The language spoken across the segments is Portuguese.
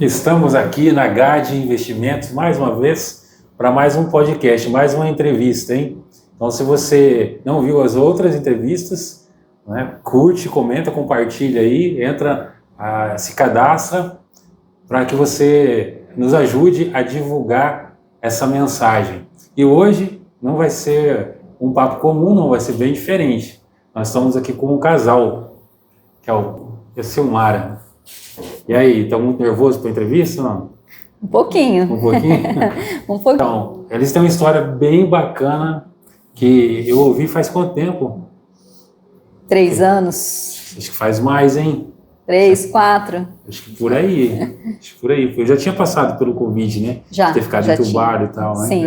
Estamos aqui na GAD Investimentos, mais uma vez, para mais um podcast, mais uma entrevista, hein? Então, se você não viu as outras entrevistas, né, curte, comenta, compartilha aí, se cadastra para que você nos ajude a divulgar essa mensagem. E hoje não vai ser um papo comum, não, vai ser bem diferente. Nós estamos aqui com um casal, que é o Silmara. E aí, tá muito nervoso para a entrevista, não? Um pouquinho. Um pouquinho? Um pouquinho. Então, eles têm uma história bem bacana que eu ouvi faz quanto tempo? 3 anos. Acho que faz mais, hein? 3, 4. Acho que por aí. Eu já tinha passado pelo Covid, né? Já. De ter ficado entubado e tal, né? Sim.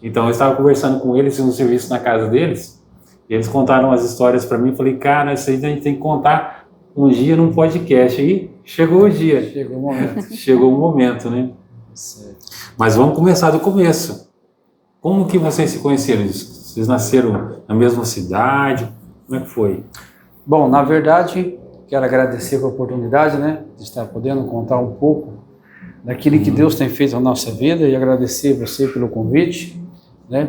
Então, eu estava conversando com eles no serviço na casa deles, e eles contaram as histórias para mim. Eu falei, cara, isso aí a gente tem que contar um dia num podcast. Aí chegou o dia. Chegou o momento. Chegou o momento, né? Certo. Mas vamos começar do começo. Como que vocês se conheceram? Vocês nasceram na mesma cidade? Como é que foi? Bom, na verdade, quero agradecer pela oportunidade, né, de estar podendo contar um pouco daquilo que Deus tem feito na nossa vida e agradecer você pelo convite, né?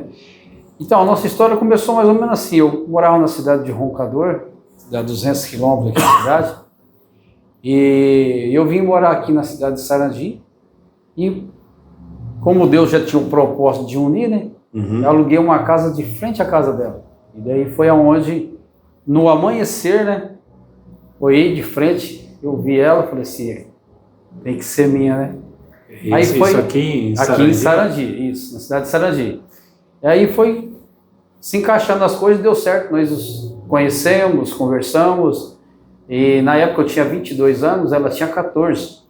Então, a nossa história começou mais ou menos assim. Eu morava na cidade de Roncador, a 200 quilômetros aqui da cidade, e eu vim morar aqui na cidade de Sarandi, e como Deus já tinha um propósito de unir, né, eu aluguei uma casa de frente à casa dela. E daí foi aonde, no amanhecer, né, olhei de frente, eu vi ela, falei assim, tem que ser minha, né? Aí foi isso aqui em Sarandi, isso, na cidade de Sarandi. E aí foi se encaixando as coisas, deu certo, nós nos conhecemos, conversamos, e na época eu tinha 22 anos, ela tinha 14,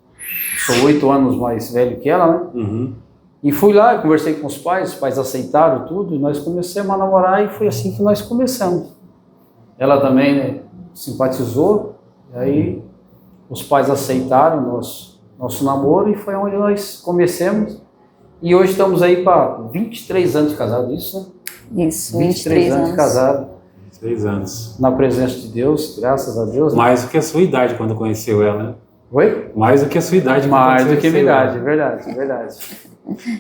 sou 8 anos mais velho que ela, né? E fui lá, conversei com os pais aceitaram tudo, e nós começamos a namorar, e foi assim que nós começamos. Ela também, né, simpatizou, e aí os pais aceitaram nosso namoro, e foi onde nós começamos, e hoje estamos aí para 23 anos de casado, isso, né? Isso, 23 anos de casado. 3 anos. Na presença de Deus, graças a Deus. Mais do que a sua idade quando conheceu ela, né? Oi? Mais do que a sua idade. Mais do que a minha idade, é verdade, é verdade.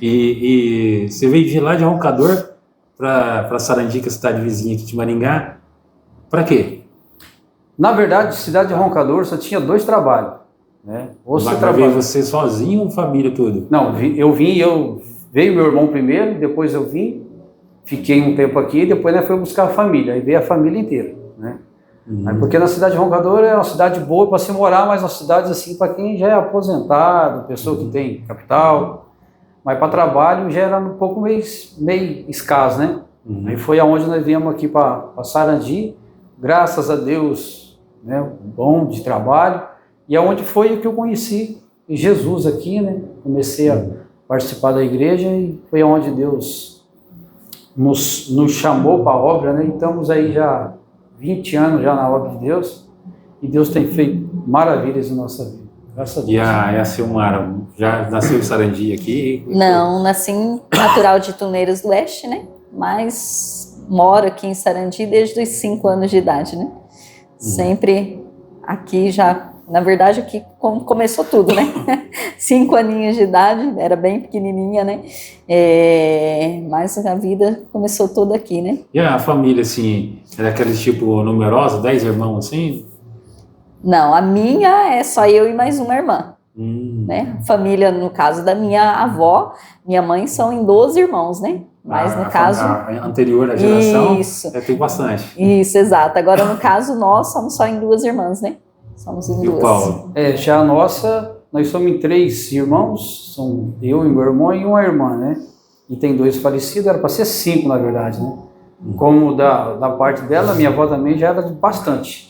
E você veio de lá de Roncador para Sarandi, que é a cidade vizinha aqui de Maringá, para quê? Na verdade, cidade de Roncador só tinha 2 trabalhos, né? Ou você Veio você sozinho ou família tudo? Não, veio meu irmão primeiro, depois eu vim, fiquei um tempo aqui, depois nós fomos buscar a família, aí veio a família inteira, né? Porque na cidade de Roncador é uma cidade boa para se morar, mas uma cidade assim para quem já é aposentado, pessoa que tem capital, mas para trabalho já era um pouco meio escasso, né? Aí foi aonde nós viemos aqui para Sarandi, graças a Deus, né, bom de trabalho, e aonde foi que eu conheci Jesus aqui, né? Comecei a participar da igreja e foi aonde Deus nos chamou para a obra, né? Estamos aí já 20 anos já na obra de Deus, e Deus tem feito maravilhas na nossa vida. Graças a Deus. E a Silmara já nasceu em Sarandi aqui? Não, nasci natural de Tuneiros do Oeste, né? Mas moro aqui em Sarandi desde os 5 anos de idade, né? Sempre aqui já, na verdade aqui começou tudo, né? 5 aninhos de idade, era bem pequenininha, né? Mas a vida começou toda aqui, né? E a família, assim, é daquele tipo numerosa, 10 irmãos, assim? Não, a minha é só eu e mais uma irmã. Né? Família, no caso da minha avó, minha mãe são em 12 irmãos, né? Mas no caso... A anterior, a geração, isso, tem bastante. Isso, exato. Agora, no caso, nós somos só em 2 irmãs, né? Somos em 2. E o Paulo? Já a nossa, nós somos em 3 irmãos, são eu e meu irmão e uma irmã, né? E tem 2 falecidos, era para ser 5, na verdade, né? Como da parte dela, minha avó também já era bastante.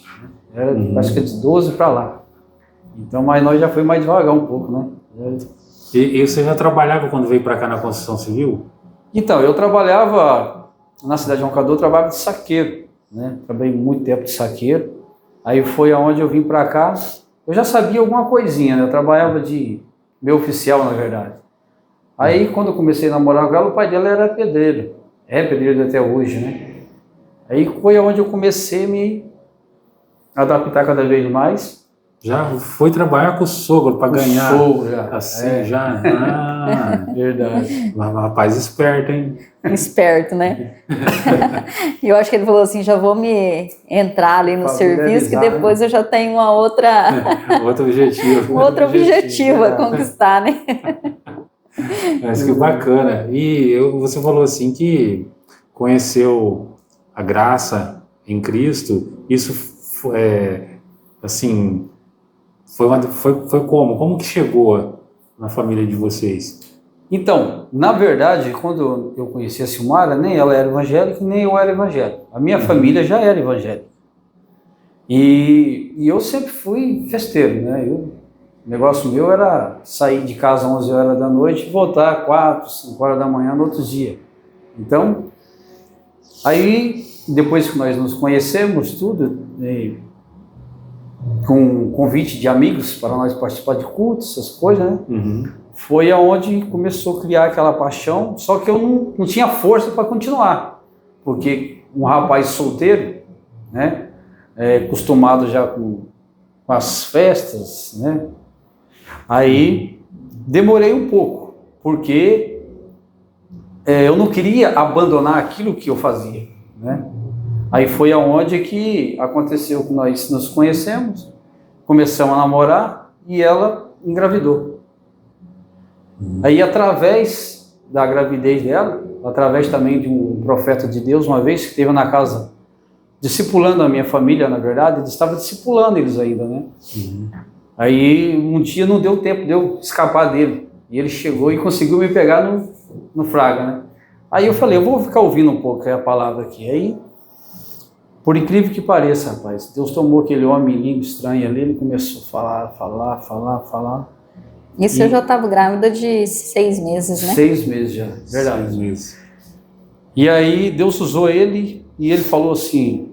Né? Era, acho que de 12 para lá. Então, mas nós já foi mais devagar um pouco, né? E você já trabalhava quando veio para cá na construção civil? Então, eu trabalhava na cidade de Roncador, eu trabalhava de saqueiro, né? Trabalhei muito tempo de saqueiro. Aí foi aonde eu vim para cá. Eu já sabia alguma coisinha, né? Eu trabalhava de meu oficial, na verdade. Aí, quando eu comecei a namorar com ela, o pai dela era pedreiro. É pedreiro até hoje, né? Aí foi aonde eu comecei a me adaptar cada vez mais. Já foi trabalhar com o sogro para ganhar. Sogro, já. Assim, já. Ah, Verdade. rapaz esperto, hein? Esperto, né? E eu acho que ele falou assim, já vou me entrar ali no serviço, que depois eu já tenho uma outra... Outro objetivo. outro objetivo a conquistar, né? Mas que bacana. E você falou assim que conheceu a graça em Cristo. Isso assim, foi como? Como que chegou na família de vocês? Então, na verdade, quando eu conheci a Silmara, nem ela era evangélica, nem eu era evangélico. A minha família já era evangélica. E eu sempre fui festeiro, né? O negócio meu era sair de casa às 11 horas da noite e voltar 4, 5 horas da manhã no outro dia. Então, aí, depois que nós nos conhecemos, tudo, com convite de amigos para nós participar de cultos, essas coisas, né? Uhum. Foi aonde começou a criar aquela paixão, só que eu não tinha força para continuar, porque um rapaz solteiro, né, acostumado já com as festas, né, aí demorei um pouco, porque eu não queria abandonar aquilo que eu fazia, né. Aí foi aonde que aconteceu que nós nos conhecemos, começamos a namorar e ela engravidou. Aí, através da gravidez dela, através também de um profeta de Deus, uma vez que esteve na casa, discipulando a minha família, na verdade, ele estava discipulando eles ainda, né? Uhum. Aí, um dia não deu tempo de eu escapar dele, e ele chegou e conseguiu me pegar no fraga, né? Aí eu falei, eu vou ficar ouvindo um pouco a palavra aqui. Aí, por incrível que pareça, rapaz, Deus tomou aquele homem lindo, estranho ali, ele começou a falar. Isso eu já estava grávida de 6 meses, né? 6 meses já, verdade. 6 meses. E aí Deus usou ele e ele falou assim,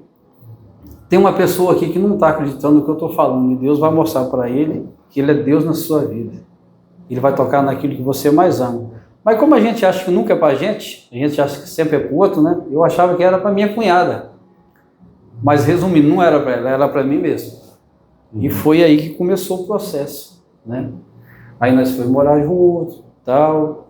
tem uma pessoa aqui que não está acreditando no que eu estou falando, e Deus vai mostrar para ele que ele é Deus na sua vida. Ele vai tocar naquilo que você mais ama. Mas como a gente acha que nunca é para a gente acha que sempre é para o outro, né? Eu achava que era para minha cunhada. Mas resumindo, não era para ela, era para mim mesmo. E foi aí que começou o processo, né? Aí nós fomos morar juntos, tal.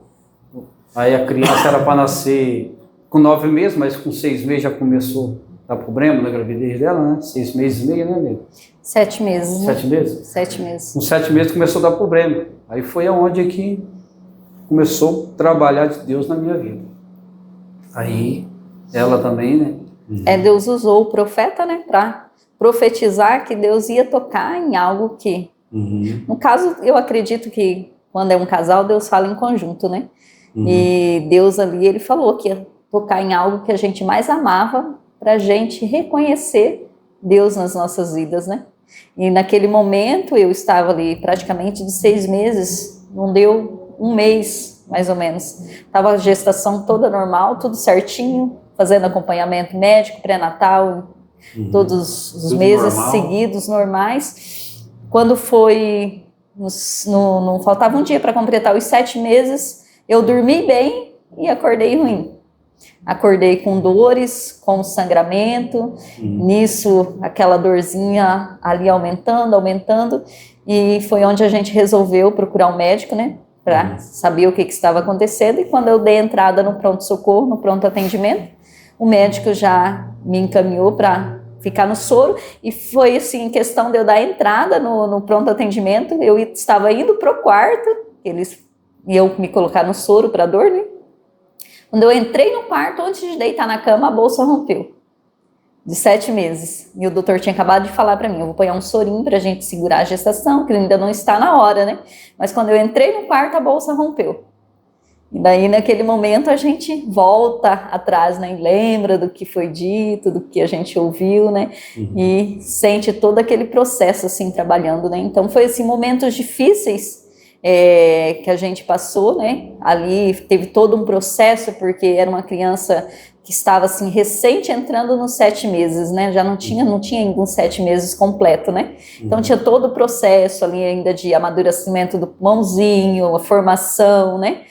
Aí a criança era para nascer com 9 meses, mas com 6 meses já começou a dar problema na gravidez dela, né? 6 meses e meio, né, amigo? 7 meses, né? 7 meses? 7 meses. Com 7 meses começou a dar problema. Aí foi aonde que começou a trabalhar de Deus na minha vida. Aí ela também, né? Deus usou o profeta, né, para profetizar que Deus ia tocar em algo que... Uhum. No caso, eu acredito que quando é um casal, Deus fala em conjunto, né? Uhum. E Deus ali, ele falou que ia tocar em algo que a gente mais amava, para a gente reconhecer Deus nas nossas vidas, né? E naquele momento, eu estava ali praticamente de 6 meses, não deu 1 mês, mais ou menos. Estava a gestação toda normal, tudo certinho, fazendo acompanhamento médico, pré-natal, todos os Tudo meses normal. seguidos, normais. Quando foi, não faltava um dia para completar os 7 meses, eu dormi bem e acordei ruim. Acordei com dores, com sangramento, nisso aquela dorzinha ali aumentando, e foi onde a gente resolveu procurar um médico, né, para saber o que estava acontecendo. E quando eu dei entrada no pronto-socorro, no pronto-atendimento, o médico já me encaminhou para ficar no soro, e foi assim, questão de eu dar entrada no pronto atendimento, eu estava indo para o quarto, eles iam me colocar no soro para dor, né? Quando eu entrei no quarto, antes de deitar na cama, a bolsa rompeu, de 7 meses, e o doutor tinha acabado de falar para mim, eu vou pôr um sorinho para a gente segurar a gestação, que ainda não está na hora, né? Mas quando eu entrei no quarto, a bolsa rompeu. E daí, naquele momento, a gente volta atrás, né? E lembra do que foi dito, do que a gente ouviu, né? E sente todo aquele processo, assim, trabalhando, né? Então, foi, assim, momentos difíceis que a gente passou, né? Ali teve todo um processo, porque era uma criança que estava, assim, recente entrando nos 7 meses, né? Já não tinha ainda uns 7 meses completo, né? Então, tinha todo o processo ali ainda de amadurecimento do pulmãozinho, a formação, né?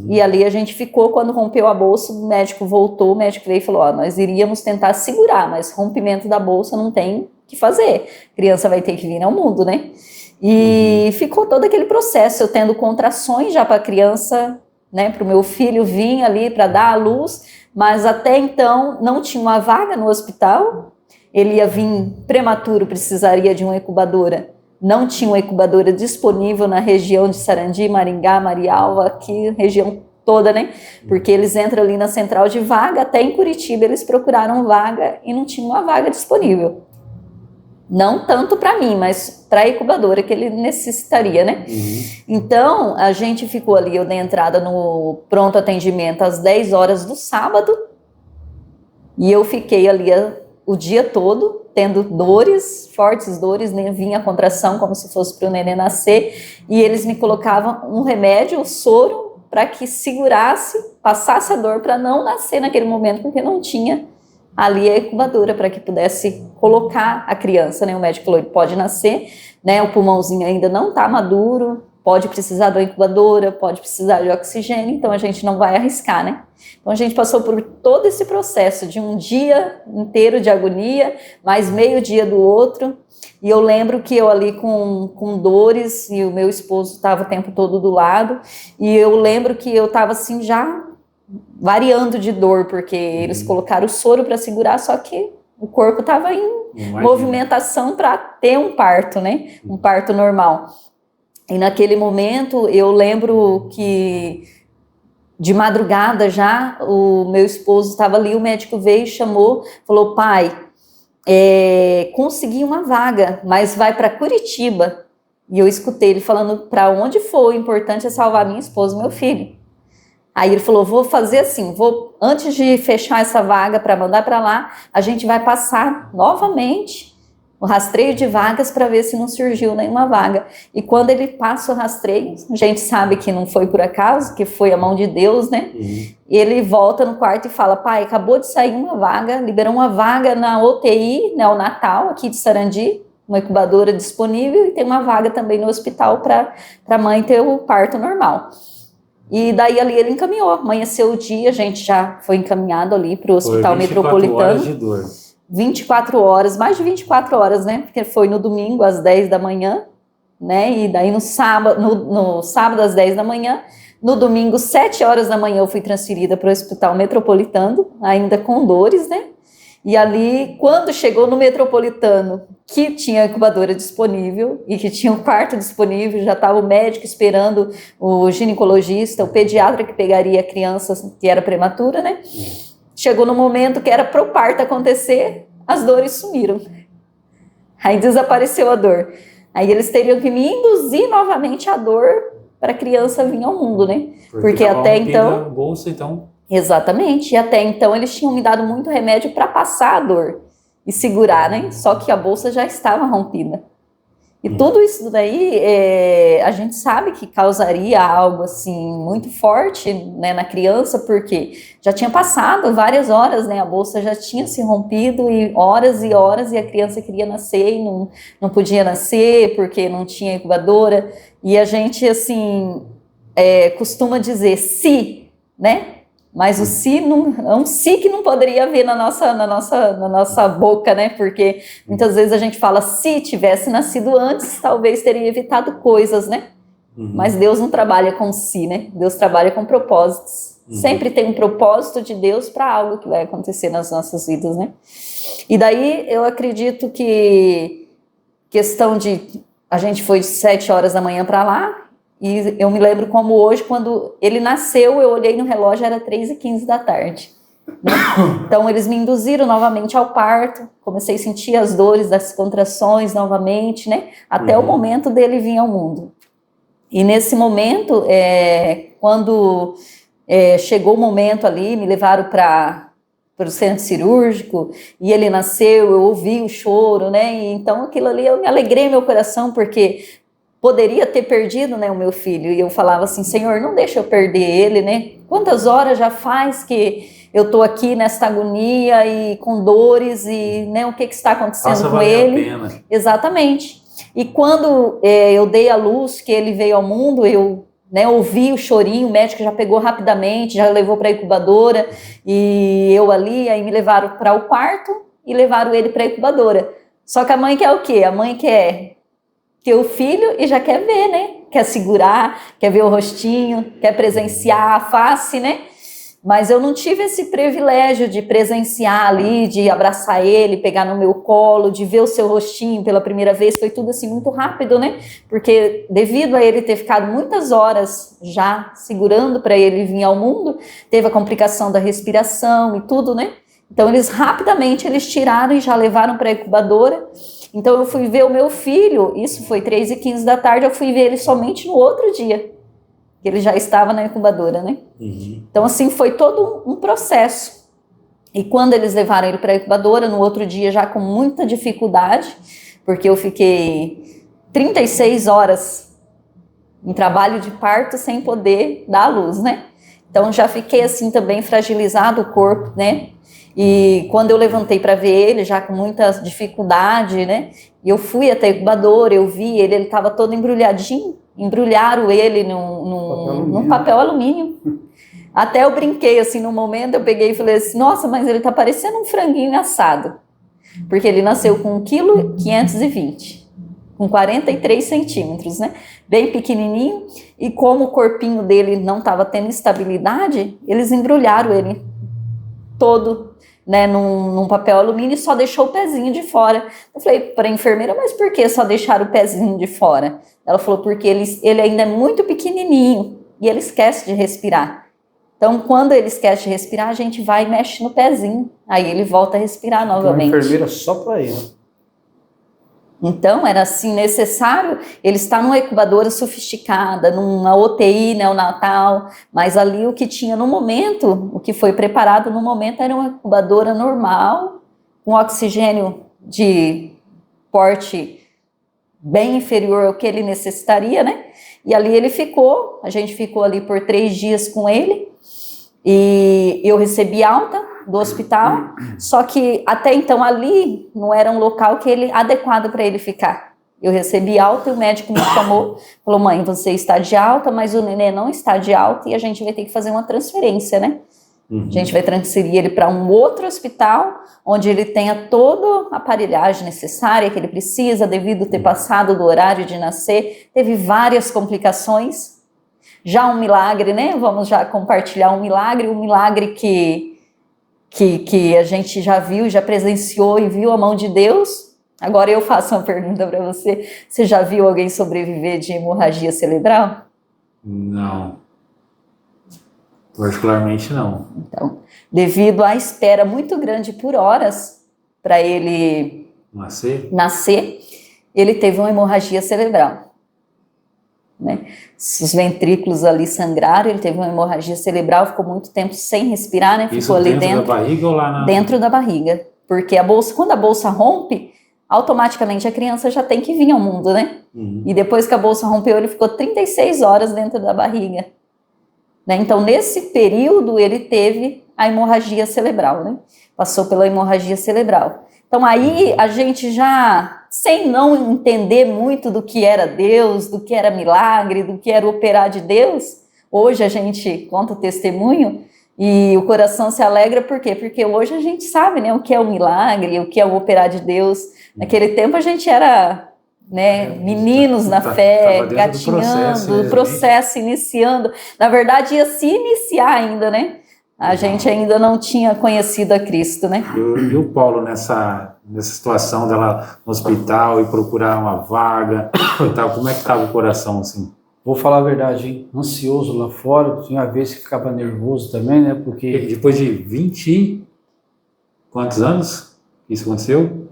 E ali a gente ficou, quando rompeu a bolsa, o médico voltou, o médico veio e falou, nós iríamos tentar segurar, mas rompimento da bolsa não tem que fazer. A criança vai ter que vir ao mundo, né? E ficou todo aquele processo, eu tendo contrações já para a criança, né, para o meu filho vir ali para dar à luz, mas até então não tinha uma vaga no hospital, ele ia vir prematuro, precisaria de uma incubadora, não tinha uma incubadora disponível na região de Sarandi, Maringá, Marialva, aqui, região toda, né, porque eles entram ali na central de vaga, até em Curitiba eles procuraram vaga e não tinha uma vaga disponível. Não tanto para mim, mas para a incubadora que ele necessitaria, né? Então, a gente ficou ali, eu dei entrada no pronto atendimento às 10 horas do sábado, e eu fiquei ali o dia todo, tendo dores, fortes dores, né? Vinha a contração como se fosse para o neném nascer, e eles me colocavam um remédio, um soro, para que segurasse, passasse a dor, para não nascer naquele momento, porque não tinha ali a incubadora para que pudesse colocar a criança, né? O médico falou, pode nascer, né? O pulmãozinho ainda não está maduro, pode precisar da incubadora, pode precisar de oxigênio, então a gente não vai arriscar, né? Então a gente passou por todo esse processo de um dia inteiro de agonia, mais meio dia do outro, e eu lembro que eu ali com dores, e o meu esposo estava o tempo todo do lado, e eu lembro que eu estava assim já variando de dor, porque eles colocaram o soro para segurar, só que o corpo estava em movimentação para ter um parto, né? Um parto normal. E naquele momento, eu lembro que de madrugada já, o meu esposo estava ali, o médico veio e chamou, falou, pai, consegui uma vaga, mas vai para Curitiba. E eu escutei ele falando, para onde for, o importante é salvar minha esposa e meu filho. Aí ele falou, vou fazer assim, antes de fechar essa vaga para mandar para lá, a gente vai passar novamente o rastreio de vagas para ver se não surgiu nenhuma vaga. E quando ele passa o rastreio, a gente sabe que não foi por acaso, que foi a mão de Deus, né? Ele volta no quarto e fala, pai, acabou de sair uma vaga, liberou uma vaga na UTI neonatal aqui de Sarandi, uma incubadora disponível, e tem uma vaga também no hospital para a mãe ter o parto normal. E daí ali ele encaminhou, amanheceu o dia, a gente já foi encaminhado ali para o Hospital Metropolitano. 24 horas de dor. 24 horas, mais de 24 horas, né? Porque foi no domingo às 10 da manhã, né? E daí no sábado às 10 da manhã, no domingo 7 horas da manhã eu fui transferida para o Hospital Metropolitano, ainda com dores, né? E ali, quando chegou no Metropolitano, que tinha a incubadora disponível e que tinha o quarto disponível, já estava o médico esperando, o ginecologista, o pediatra que pegaria a criança que era prematura, né? Chegou no momento que era para o parto acontecer, as dores sumiram. Aí desapareceu a dor. Aí eles teriam que me induzir novamente a dor para a criança vir ao mundo, né? Porque até então... bolsa, então... Exatamente, e até então eles tinham me dado muito remédio para passar a dor e segurar, né? Só que a bolsa já estava rompida. E tudo isso daí, a gente sabe que causaria algo assim muito forte, né, na criança, porque já tinha passado várias horas, né? A bolsa já tinha se rompido e horas, e a criança queria nascer e não podia nascer porque não tinha incubadora. E a gente, assim, costuma dizer se, né? Mas o si é um si que não poderia vir na nossa boca, né? Porque muitas vezes a gente fala, se tivesse nascido antes, talvez teria evitado coisas, né? Mas Deus não trabalha com si, né? Deus trabalha com propósitos. Sempre tem um propósito de Deus para algo que vai acontecer nas nossas vidas, né? E daí eu acredito que questão de... A gente foi de 7 horas da manhã para lá, e eu me lembro como hoje, quando ele nasceu, eu olhei no relógio, era 3h15 da tarde. Né? Então, eles me induziram novamente ao parto, comecei a sentir as dores das contrações novamente, né? Até o momento dele vir ao mundo. E nesse momento, quando chegou o momento ali, me levaram para o centro cirúrgico, e ele nasceu, eu ouvi o choro, né? E então, aquilo ali, eu me alegrei meu coração, porque... poderia ter perdido, né, o meu filho, e eu falava assim, Senhor, não deixa eu perder ele, né, quantas horas já faz que eu tô aqui nesta agonia e com dores, e né, o que está acontecendo com ele, exatamente, e quando eu dei a luz, que ele veio ao mundo, eu ouvi o chorinho, o médico já pegou rapidamente, já levou para a incubadora, e eu ali, aí me levaram para o quarto, e levaram ele para a incubadora. Só que a mãe quer o quê? A mãe quer ter o filho e já quer ver, né? Quer segurar, quer ver o rostinho, quer presenciar a face, né? Mas eu não tive esse privilégio de presenciar ali, de abraçar ele, pegar no meu colo, de ver o seu rostinho pela primeira vez. Foi tudo assim muito rápido, né? Porque devido a ele ter ficado muitas horas já segurando para ele vir ao mundo, teve a complicação da respiração e tudo, né? Então eles rapidamente tiraram e já levaram para a incubadora. Então eu fui ver o meu filho, isso foi 3h15 da tarde, eu fui ver ele somente no outro dia. Ele já estava na incubadora, né? Então, assim, foi todo um processo. E quando eles levaram ele para a incubadora, no outro dia já com muita dificuldade, porque eu fiquei 36 horas em trabalho de parto sem poder dar à luz, né? Então, já fiquei assim também fragilizado o corpo, né? E quando eu levantei para ver ele, já com muita dificuldade, né? E eu fui até a incubadora, eu vi ele estava todo embrulhadinho, embrulharam ele num papel alumínio. Até eu brinquei assim no momento, eu peguei e falei assim, nossa, mas ele tá parecendo um franguinho assado. Porque ele nasceu com 1,520 kg, com 43 centímetros, né? Bem pequenininho, e como o corpinho dele não estava tendo estabilidade, eles embrulharam ele todo, né, num papel alumínio e só deixou o pezinho de fora. Eu falei para a enfermeira, mas por que só deixaram o pezinho de fora? Ela falou, porque ele ainda é muito pequenininho e ele esquece de respirar. Então, quando ele esquece de respirar, a gente vai e mexe no pezinho. Aí ele volta a respirar novamente. Uma enfermeira só para ele. Então, era assim, necessário ele estar numa incubadora sofisticada, numa UTI neonatal, mas ali o que tinha no momento, o que foi preparado no momento era uma incubadora normal, com oxigênio de porte bem inferior ao que ele necessitaria, né? E ali ele ficou, a gente ficou ali por 3 dias com ele, e eu recebi alta do hospital, só que até então ali não era um local adequado para ele ficar. Eu recebi alta e o médico me chamou, falou, mãe, você está de alta, mas o nenê não está de alta e a gente vai ter que fazer uma transferência, né? A gente vai transferir ele para um outro hospital, onde ele tenha toda a aparelhagem necessária que ele precisa, devido ter passado do horário de nascer, teve várias complicações. Já um milagre, né? Vamos já compartilhar um milagre que a gente já viu, já presenciou e viu a mão de Deus. Agora eu faço uma pergunta para você. Você já viu alguém sobreviver de hemorragia cerebral? Não. Particularmente não. Então, devido à espera muito grande por horas para ele nascer, ele teve uma hemorragia cerebral. Né? Os ventrículos ali sangraram, ele teve uma hemorragia cerebral, ficou muito tempo sem respirar, né? Isso ficou ali dentro da barriga ou lá na... Dentro da barriga, porque quando a bolsa rompe, automaticamente a criança já tem que vir ao mundo, né? E depois que a bolsa rompeu, ele ficou 36 horas dentro da barriga. Né? Então, nesse período, ele teve a hemorragia cerebral, né? Passou pela hemorragia cerebral. Então, aí a gente já, sem não entender muito do que era Deus, do que era milagre, do que era operar de Deus, hoje a gente conta o testemunho e o coração se alegra, por quê? Porque hoje a gente sabe, né, o que é o milagre, o que é o operar de Deus. Naquele tempo a gente era, né, meninos na fé, gatinhando, o processo iniciando. Na verdade, ia se iniciar ainda, né? A gente ainda não tinha conhecido a Cristo, né? E o Paulo nessa situação dela no hospital e procurar uma vaga e tal, como é que estava o coração assim? Vou falar a verdade, hein? Ansioso lá fora, tinha vezes que ficava nervoso também, né? Porque depois de 20 quantos anos isso aconteceu?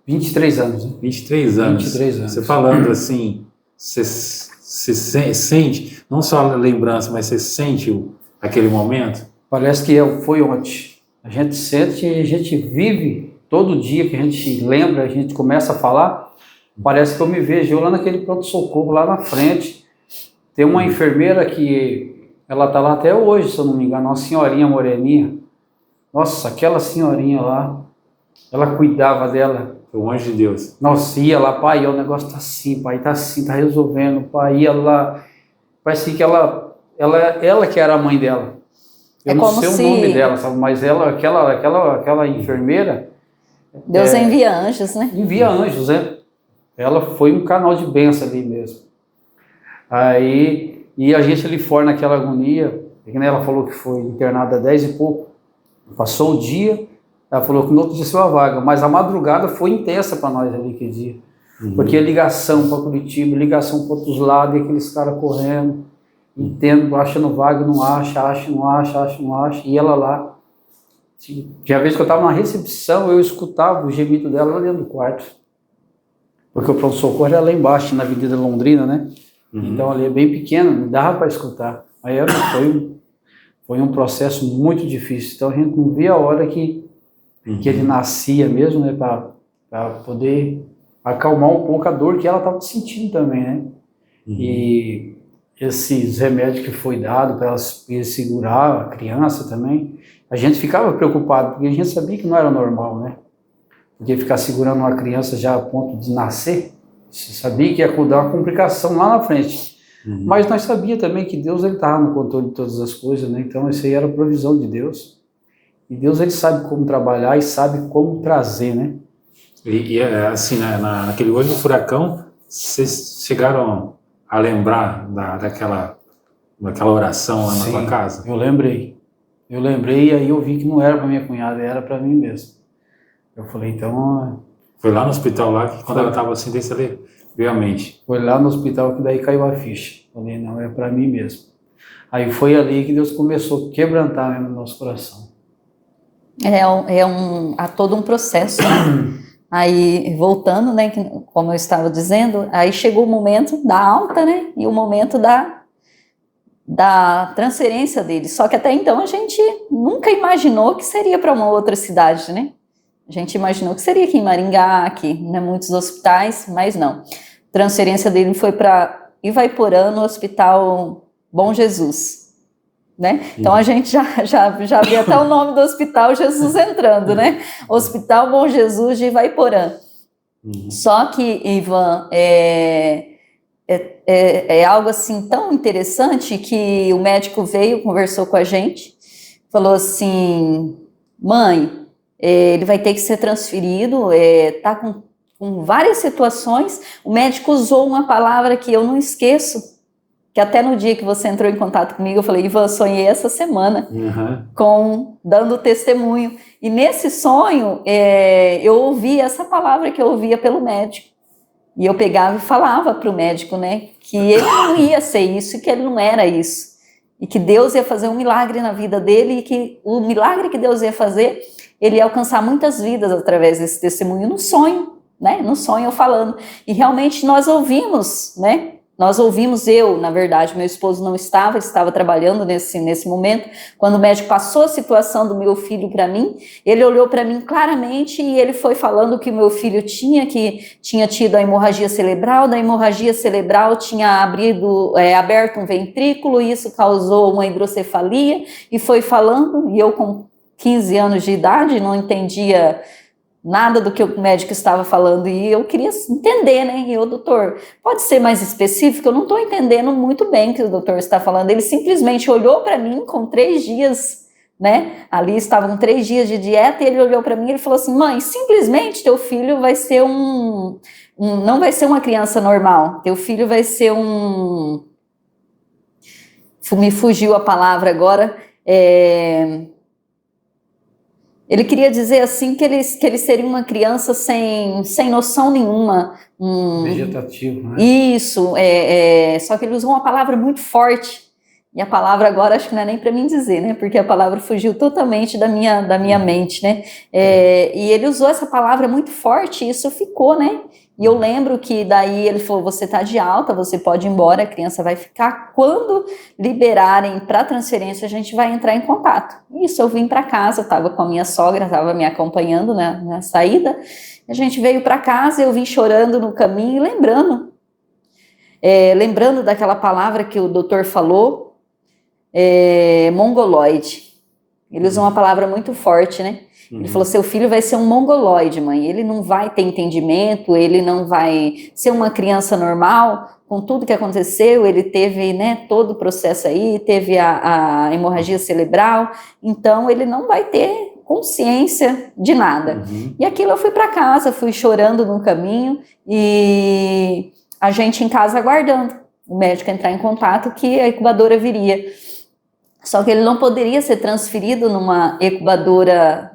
23 anos, né? 23 anos. 23 anos. Você falando assim, você sente, não só a lembrança, mas você sente aquele momento? Parece que foi ontem. A gente sente, a gente vive todo dia que a gente lembra, a gente começa a falar, parece que eu me vejo eu lá naquele pronto-socorro, lá na frente. Tem uma enfermeira que ela está lá até hoje, se eu não me engano, uma senhorinha moreninha. Nossa, aquela senhorinha lá, ela cuidava dela. Foi o anjo de Deus. Nossa, ia lá, pai, o negócio tá assim, pai, tá assim, tá resolvendo. Pai, ia lá, parece que ela que era a mãe dela. Eu não sei o nome dela, sabe? Mas ela, aquela enfermeira, Deus envia anjos, né? Envia anjos, né? Ela foi um canal de bênção ali mesmo. Aí, e a gente ali fora naquela agonia, ela falou que foi internada 10 e pouco, passou o dia, ela falou que no outro dia saiu a vaga, mas a madrugada foi intensa para nós ali aquele dia, porque a ligação para Curitiba, ligação para outros lados, e aqueles caras correndo, entendo, achando vaga, não acha, e ela lá. Tinha vez que eu estava na recepção, eu escutava o gemido dela lá dentro do quarto, porque o pronto-socorro era lá embaixo, na Avenida Londrina, né? Então ali é bem pequeno, não dava para escutar. Aí foi um processo muito difícil. Então a gente não via a hora que ele nascia mesmo, né? Para poder acalmar um pouco a dor que ela estava sentindo também, né? E esses remédios que foi dado para ela segurar a criança também, a gente ficava preocupado, porque a gente sabia que não era normal, né? Porque ficar segurando uma criança já a ponto de nascer, você sabia que ia dar uma complicação lá na frente. Mas nós sabíamos também que Deus estava no controle de todas as coisas, né? Então isso aí era a provisão de Deus. E Deus ele sabe como trabalhar e sabe como trazer, né? E assim, naquele olho do furacão, vocês chegaram a lembrar daquela oração lá na tua casa? Eu lembrei, e aí eu vi que não era para minha cunhada, era para mim mesmo. Eu falei, então... Foi lá no hospital, lá, que quando ela estava assim, desse ali, realmente. Foi lá no hospital que daí caiu a ficha. Falei, não, é para mim mesmo. Aí foi ali que Deus começou a quebrantar, né, no nosso coração. Há todo um processo, né? Aí, voltando, né, como eu estava dizendo, aí chegou o momento da alta, né, e o momento da transferência dele. Só que até então a gente nunca imaginou que seria para uma outra cidade, né? A gente imaginou que seria aqui em Maringá, aqui, né, muitos hospitais, mas não. A transferência dele foi para Ivaiporã, no Hospital Bom Jesus, né? Então a gente já viu até o nome do hospital, Jesus entrando, né? Hospital Bom Jesus de Ivaiporã. Só que, Ivan, é algo assim tão interessante que o médico veio, conversou com a gente, falou assim, mãe, ele vai ter que ser transferido, tá com várias situações. O médico usou uma palavra que eu não esqueço, que até no dia que você entrou em contato comigo, eu falei, Ivan, sonhei essa semana dando testemunho. E nesse sonho, eu ouvi essa palavra que eu ouvia pelo médico. E eu pegava e falava para o médico, né, que ele não ia ser isso, e que ele não era isso. E que Deus ia fazer um milagre na vida dele, e que o milagre que Deus ia fazer, ele ia alcançar muitas vidas através desse testemunho, no sonho, né, no sonho eu falando. E realmente nós ouvimos, né, na verdade, meu esposo não estava trabalhando nesse momento. Quando o médico passou a situação do meu filho para mim, ele olhou para mim claramente e ele foi falando que o meu filho tinha tido a hemorragia cerebral, da hemorragia cerebral tinha aberto um ventrículo, e isso causou uma hidrocefalia, e foi falando, e eu com 15 anos de idade não entendia nada do que o médico estava falando, e eu queria entender, né, e o doutor, pode ser mais específico? Eu não estou entendendo muito bem o que o doutor está falando. Ele simplesmente olhou para mim com 3 dias, né, ali estavam 3 dias de dieta, e ele olhou para mim e ele falou assim, mãe, simplesmente teu filho vai ser não vai ser uma criança normal, teu filho vai ser me fugiu a palavra agora, ele queria dizer assim que ele seria uma criança sem noção nenhuma. Vegetativo, né? Isso, só que ele usou uma palavra muito forte, e a palavra agora acho que não é nem para mim dizer, né? Porque a palavra fugiu totalmente da minha mente, né? E ele usou essa palavra muito forte, e isso ficou, né? E eu lembro que daí ele falou, você está de alta, você pode ir embora, a criança vai ficar, quando liberarem para transferência, a gente vai entrar em contato. Isso, eu vim para casa, estava com a minha sogra, estava me acompanhando na saída, a gente veio para casa, eu vim chorando no caminho, lembrando daquela palavra que o doutor falou, mongoloide. Ele usou uma palavra muito forte, né? Ele falou, seu filho vai ser um mongoloide, mãe, ele não vai ter entendimento, ele não vai ser uma criança normal, com tudo que aconteceu, ele teve, né, todo o processo aí, teve a hemorragia cerebral, então ele não vai ter consciência de nada. E aquilo eu fui para casa, fui chorando no caminho e a gente em casa aguardando o médico entrar em contato que a incubadora viria. Só que ele não poderia ser transferido numa incubadora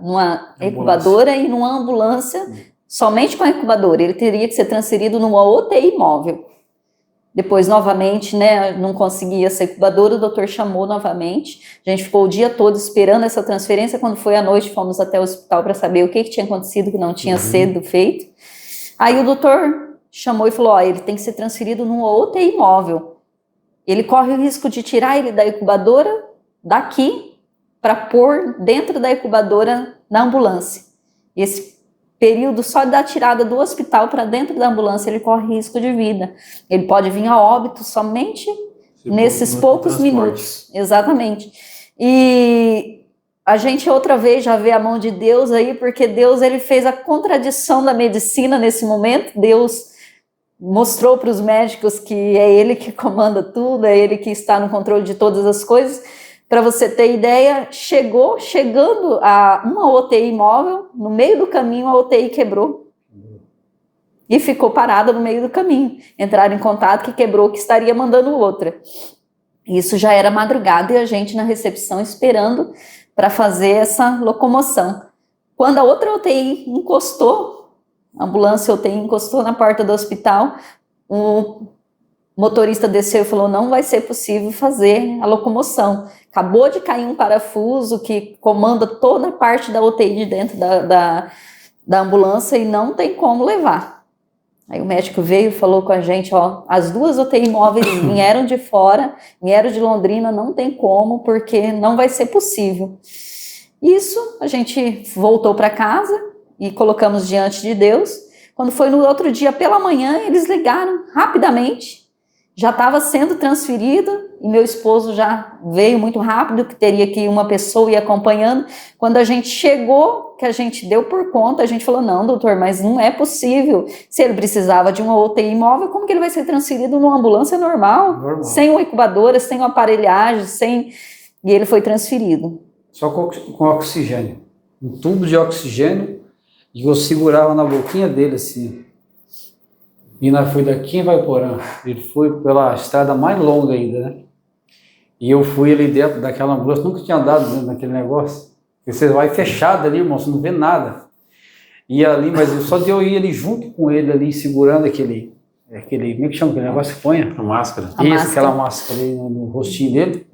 e numa ambulância somente com a incubadora. Ele teria que ser transferido numa UTI móvel. Depois, novamente, né, não conseguia ser incubadora, o doutor chamou novamente. A gente ficou o dia todo esperando essa transferência. Quando foi à noite, fomos até o hospital para saber o que tinha acontecido, que não tinha sido feito. Aí o doutor chamou e falou, ele tem que ser transferido numa UTI móvel. Ele corre o risco de tirar ele da incubadora daqui para pôr dentro da incubadora na ambulância. Esse período só da tirada do hospital para dentro da ambulância, ele corre risco de vida. Ele pode vir a óbito somente nesses poucos minutos. Exatamente. E a gente outra vez já vê a mão de Deus aí, porque Deus ele fez a contradição da medicina nesse momento. Deus mostrou para os médicos que é Ele que comanda tudo, é Ele que está no controle de todas as coisas. Para você ter ideia, chegando a uma UTI móvel, no meio do caminho a UTI quebrou. E ficou parada no meio do caminho. Entraram em contato que quebrou, que estaria mandando outra. Isso já era madrugada e a gente na recepção esperando para fazer essa locomoção. Quando a outra UTI encostou, a ambulância UTI encostou na porta do hospital, o motorista desceu e falou, não vai ser possível fazer a locomoção. Acabou de cair um parafuso que comanda toda a parte da UTI de dentro da ambulância e não tem como levar. Aí o médico veio e falou com a gente, as duas UTI móveis vieram de fora, vieram de Londrina, não tem como, porque não vai ser possível. Isso, a gente voltou para casa e colocamos diante de Deus. Quando foi no outro dia pela manhã, eles ligaram rapidamente, já estava sendo transferido e meu esposo já veio muito rápido, que teria que ir uma pessoa ir acompanhando. Quando a gente chegou, que a gente deu por conta, a gente falou, não, doutor, mas não é possível. Se ele precisava de uma UTI móvel, como que ele vai ser transferido numa ambulância normal? Sem uma incubadora, sem uma aparelhagem, E ele foi transferido. Só com oxigênio. Um tubo de oxigênio, e eu segurava na boquinha dele assim. E nós fui daqui em Vaiporã. Ele foi pela estrada mais longa ainda, né? E eu fui ali dentro daquela ambulância, nunca tinha andado dentro daquele negócio. Porque você vai fechado ali, irmão, você não vê nada. E ali, mas só de eu ir ali junto com ele ali, segurando aquele como é que chama aquele negócio que põe? A máscara. Isso, aquela máscara aí no rostinho dele.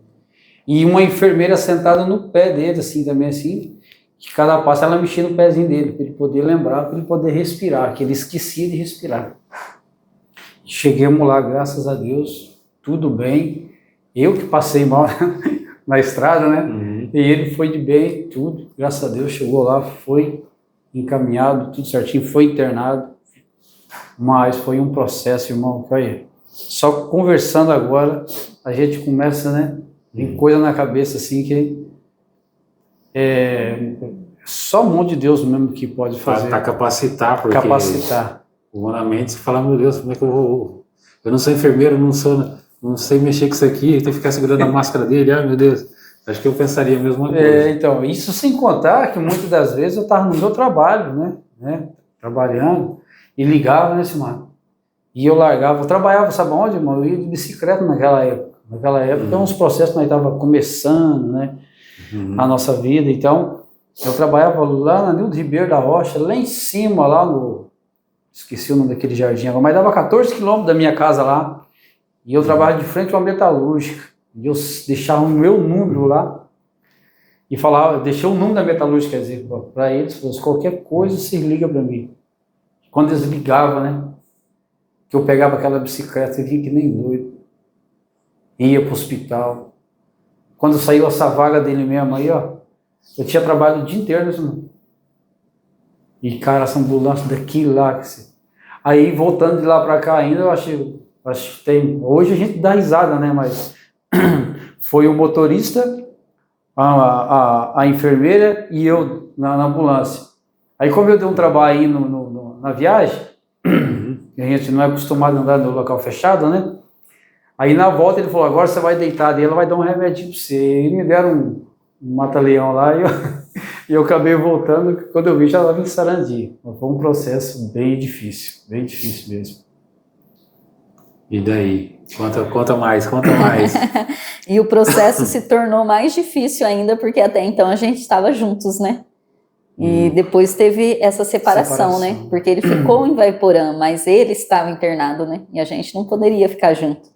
E uma enfermeira sentada no pé dele, assim, também assim, que cada passo ela mexia no pezinho dele, para ele poder lembrar, para ele poder respirar, que ele esquecia de respirar. Chegamos lá, graças a Deus, tudo bem. Eu que passei mal na estrada, né? E ele foi de bem, tudo, graças a Deus, chegou lá, foi encaminhado, tudo certinho, foi internado. Mas foi um processo, irmão, que olha, só conversando agora, a gente começa, né? Tem coisa na cabeça assim que só o monte de Deus mesmo que pode fazer. Para capacitar, porque capacitar. Humanamente, você fala, meu Deus, como é que eu vou... Eu não sou enfermeiro, não sei mexer com isso aqui, tem que ficar segurando a máscara dele, meu Deus. Acho que eu pensaria a mesma coisa. Então, isso sem contar que muitas das vezes eu estava no meu trabalho, né? Trabalhando, e ligava, né, Simão? E eu largava, eu trabalhava, sabe onde, irmão? Eu ia de bicicleta naquela época. Naquela época, uns processos nós estávamos começando, né? A nossa vida. Então, eu trabalhava lá na Nildo Ribeiro da Rocha, lá em cima, lá no... Esqueci o nome daquele jardim agora, mas dava 14 quilômetros da minha casa lá. E eu trabalhava de frente a uma metalúrgica. E eu deixava o meu número lá. E falava, deixei o número da metalúrgica, quer dizer, para eles, qualquer coisa, se liga para mim. Quando eles ligavam, né? Que eu pegava aquela bicicleta aqui que nem doido. Ia para o hospital. Quando saiu essa vaga dele mesmo aí, eu tinha trabalhado o dia inteiro nisso. E, cara, essa ambulância daqui lá. Aí, voltando de lá para cá ainda, eu acho que tem... Hoje a gente dá risada, né? Mas foi o motorista, a enfermeira e eu na ambulância. Aí, como eu dei um trabalho aí na viagem, a gente não é acostumado a andar no local fechado, né? Aí, na volta, ele falou, agora você vai deitar, e ela vai dar um remedinho para você. E me deram um mata-leão lá, e E eu acabei voltando, quando eu vi já estava em Sarandi. Foi um processo bem difícil mesmo. E daí? Conta mais. E o processo se tornou mais difícil ainda, porque até então a gente estava juntos, né? E depois teve essa separação, né? Porque ele ficou em Ivaiporã, mas ele estava internado, né? E a gente não poderia ficar junto.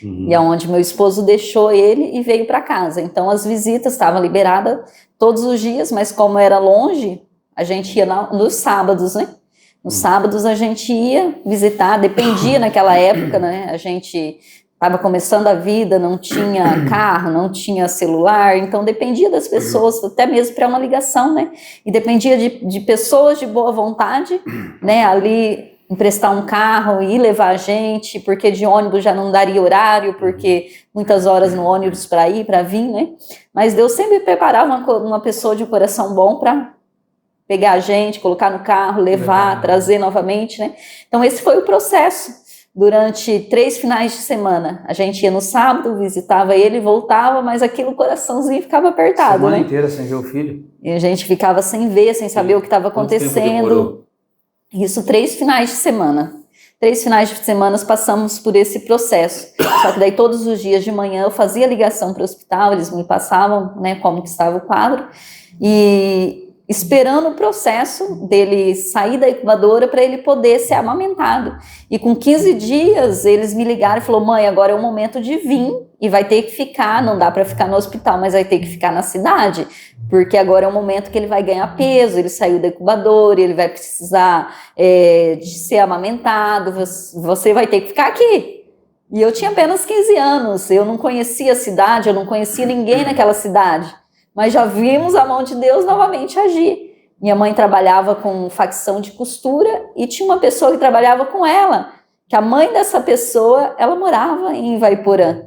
E é onde meu esposo deixou ele e veio para casa. Então as visitas estavam liberadas todos os dias, mas como era longe, a gente ia nos sábados, né? Nos sábados a gente ia visitar, dependia naquela época, né? A gente estava começando a vida, não tinha carro, não tinha celular, então dependia das pessoas, até mesmo para uma ligação, né? E dependia de pessoas de boa vontade, né? Ali emprestar um carro e levar a gente, porque de ônibus já não daria horário, porque muitas horas no ônibus para ir, para vir, né? Mas Deus sempre preparava uma pessoa de um coração bom para pegar a gente, colocar no carro, levar, trazer novamente, né? Então esse foi o processo. Durante 3 finais de semana, a gente ia no sábado, visitava ele, voltava, mas aquilo, o coraçãozinho ficava apertado, semana né? inteira sem ver o filho. E a gente ficava sem ver, sem saber o que estava acontecendo. Isso 3 finais de semana. 3 finais de semana passamos por esse processo. Só que daí todos os dias de manhã eu fazia ligação para o hospital, eles me passavam, né, como que estava o quadro, e esperando o processo dele sair da incubadora para ele poder ser amamentado. E com 15 dias eles me ligaram e falaram: mãe, agora é o momento de vir e vai ter que ficar, não dá para ficar no hospital, mas vai ter que ficar na cidade, porque agora é o momento que ele vai ganhar peso, ele saiu da incubadora, ele vai precisar de ser amamentado, você vai ter que ficar aqui. E eu tinha apenas 15 anos, eu não conhecia a cidade, eu não conhecia ninguém naquela cidade, mas já vimos a mão de Deus novamente agir. Minha mãe trabalhava com facção de costura e tinha uma pessoa que trabalhava com ela, que a mãe dessa pessoa, ela morava em Ivaiporã.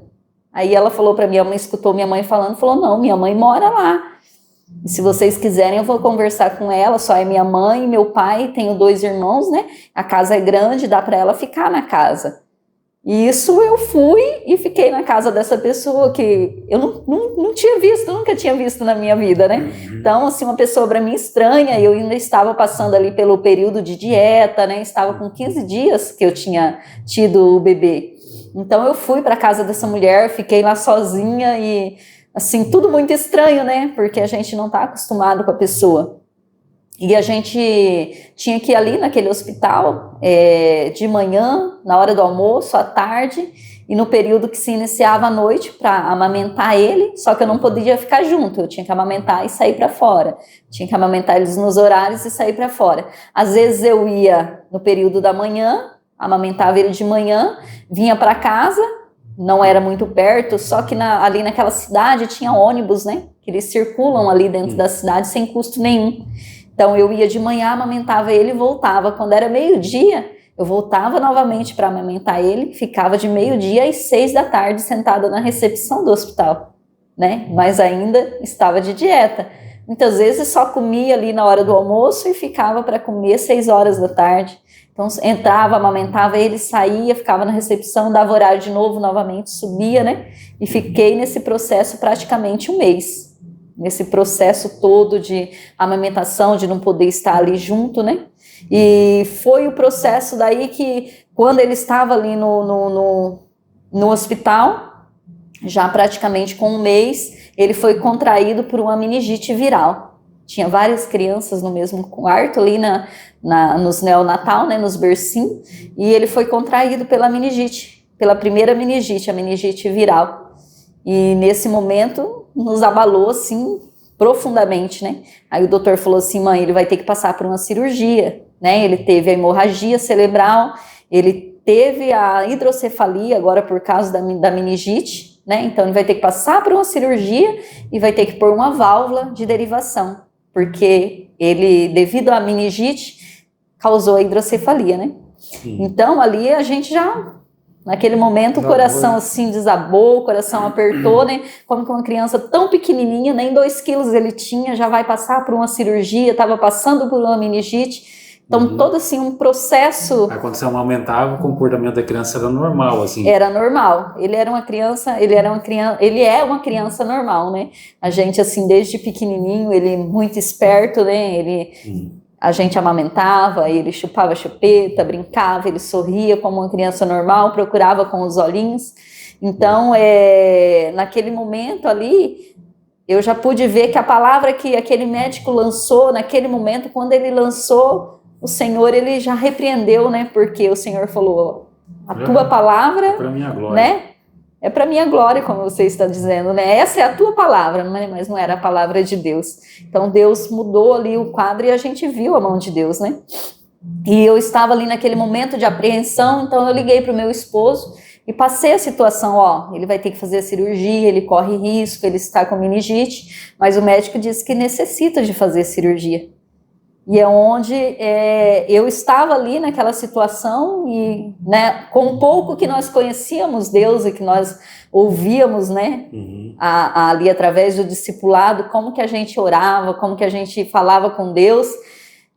Aí ela falou para mim, a mãe escutou minha mãe falando, falou: não, minha mãe mora lá. E se vocês quiserem, eu vou conversar com ela, só é minha mãe e meu pai, tenho 2 irmãos, né? A casa é grande, dá para ela ficar na casa. E isso eu fui e fiquei na casa dessa pessoa que eu não tinha visto, nunca tinha visto na minha vida, né? Então, assim, uma pessoa para mim estranha, eu ainda estava passando ali pelo período de dieta, né? Estava com 15 dias que eu tinha tido o bebê. Então, eu fui para a casa dessa mulher, fiquei lá sozinha e, assim, tudo muito estranho, né? Porque a gente não está acostumado com a pessoa. E a gente tinha que ir ali naquele hospital de manhã, na hora do almoço, à tarde, e no período que se iniciava à noite para amamentar ele, só que eu não podia ficar junto, eu tinha que amamentar e sair para fora. Tinha que amamentar eles nos horários e sair para fora. Às vezes eu ia no período da manhã, amamentava ele de manhã, vinha para casa, não era muito perto, só que ali naquela cidade tinha ônibus, né? Que eles circulam ali dentro da cidade sem custo nenhum. Então eu ia de manhã, amamentava ele e voltava. Quando era meio-dia, eu voltava novamente para amamentar ele, ficava de meio-dia às 6 da tarde sentada na recepção do hospital, né? Mas ainda estava de dieta. Muitas vezes só comia ali na hora do almoço e ficava para comer 6 horas da tarde. Então entrava, amamentava ele, saía, ficava na recepção, dava horário de novo, novamente subia, né? E fiquei nesse processo praticamente 1 mês. Nesse processo todo de amamentação, de não poder estar ali junto, né? E foi o processo daí que, quando ele estava ali no hospital, já praticamente com 1 mês, ele foi contraído por uma meningite viral. Tinha várias crianças no mesmo quarto ali nos neonatal, né, nos bercinhos, e ele foi contraído pela meningite, pela primeira meningite, a meningite viral. E nesse momento nos abalou assim profundamente, né? Aí o doutor falou assim: mãe, ele vai ter que passar por uma cirurgia, né? Ele teve a hemorragia cerebral, ele teve a hidrocefalia agora por causa da meningite, né? Então ele vai ter que passar por uma cirurgia e vai ter que pôr uma válvula de derivação, porque ele, devido à meningite, causou a hidrocefalia, né? Sim. Então ali a gente já... Naquele momento o coração assim desabou, o coração apertou, né? Como que uma criança tão pequenininha, nem 2 quilos ele tinha, já vai passar por uma cirurgia, estava passando por uma meningite. Então, todo assim um processo... Aí quando você amamentava, o comportamento da criança era normal, assim. Era normal. Ele é uma criança normal, né? A gente, assim, desde pequenininho, ele muito esperto, né? A gente amamentava, ele chupava a chupeta, brincava, ele sorria como uma criança normal, procurava com os olhinhos. Então, naquele momento ali, eu já pude ver que a palavra que aquele médico lançou, naquele momento, quando ele lançou, o Senhor, ele já repreendeu, né? Porque o Senhor falou, a tua palavra, é para minha glória, né? É para minha glória, como você está dizendo, né? Essa é a tua palavra, mas não era a palavra de Deus. Então Deus mudou ali o quadro e a gente viu a mão de Deus, né? E eu estava ali naquele momento de apreensão, então eu liguei para o meu esposo e passei a situação, ó, ele vai ter que fazer a cirurgia, ele corre risco, ele está com meningite, mas o médico disse que necessita de fazer a cirurgia. E é onde eu estava ali naquela situação e, né, com um pouco que nós conhecíamos Deus e que nós ouvíamos, né, ali através do discipulado, como que a gente orava, como que a gente falava com Deus,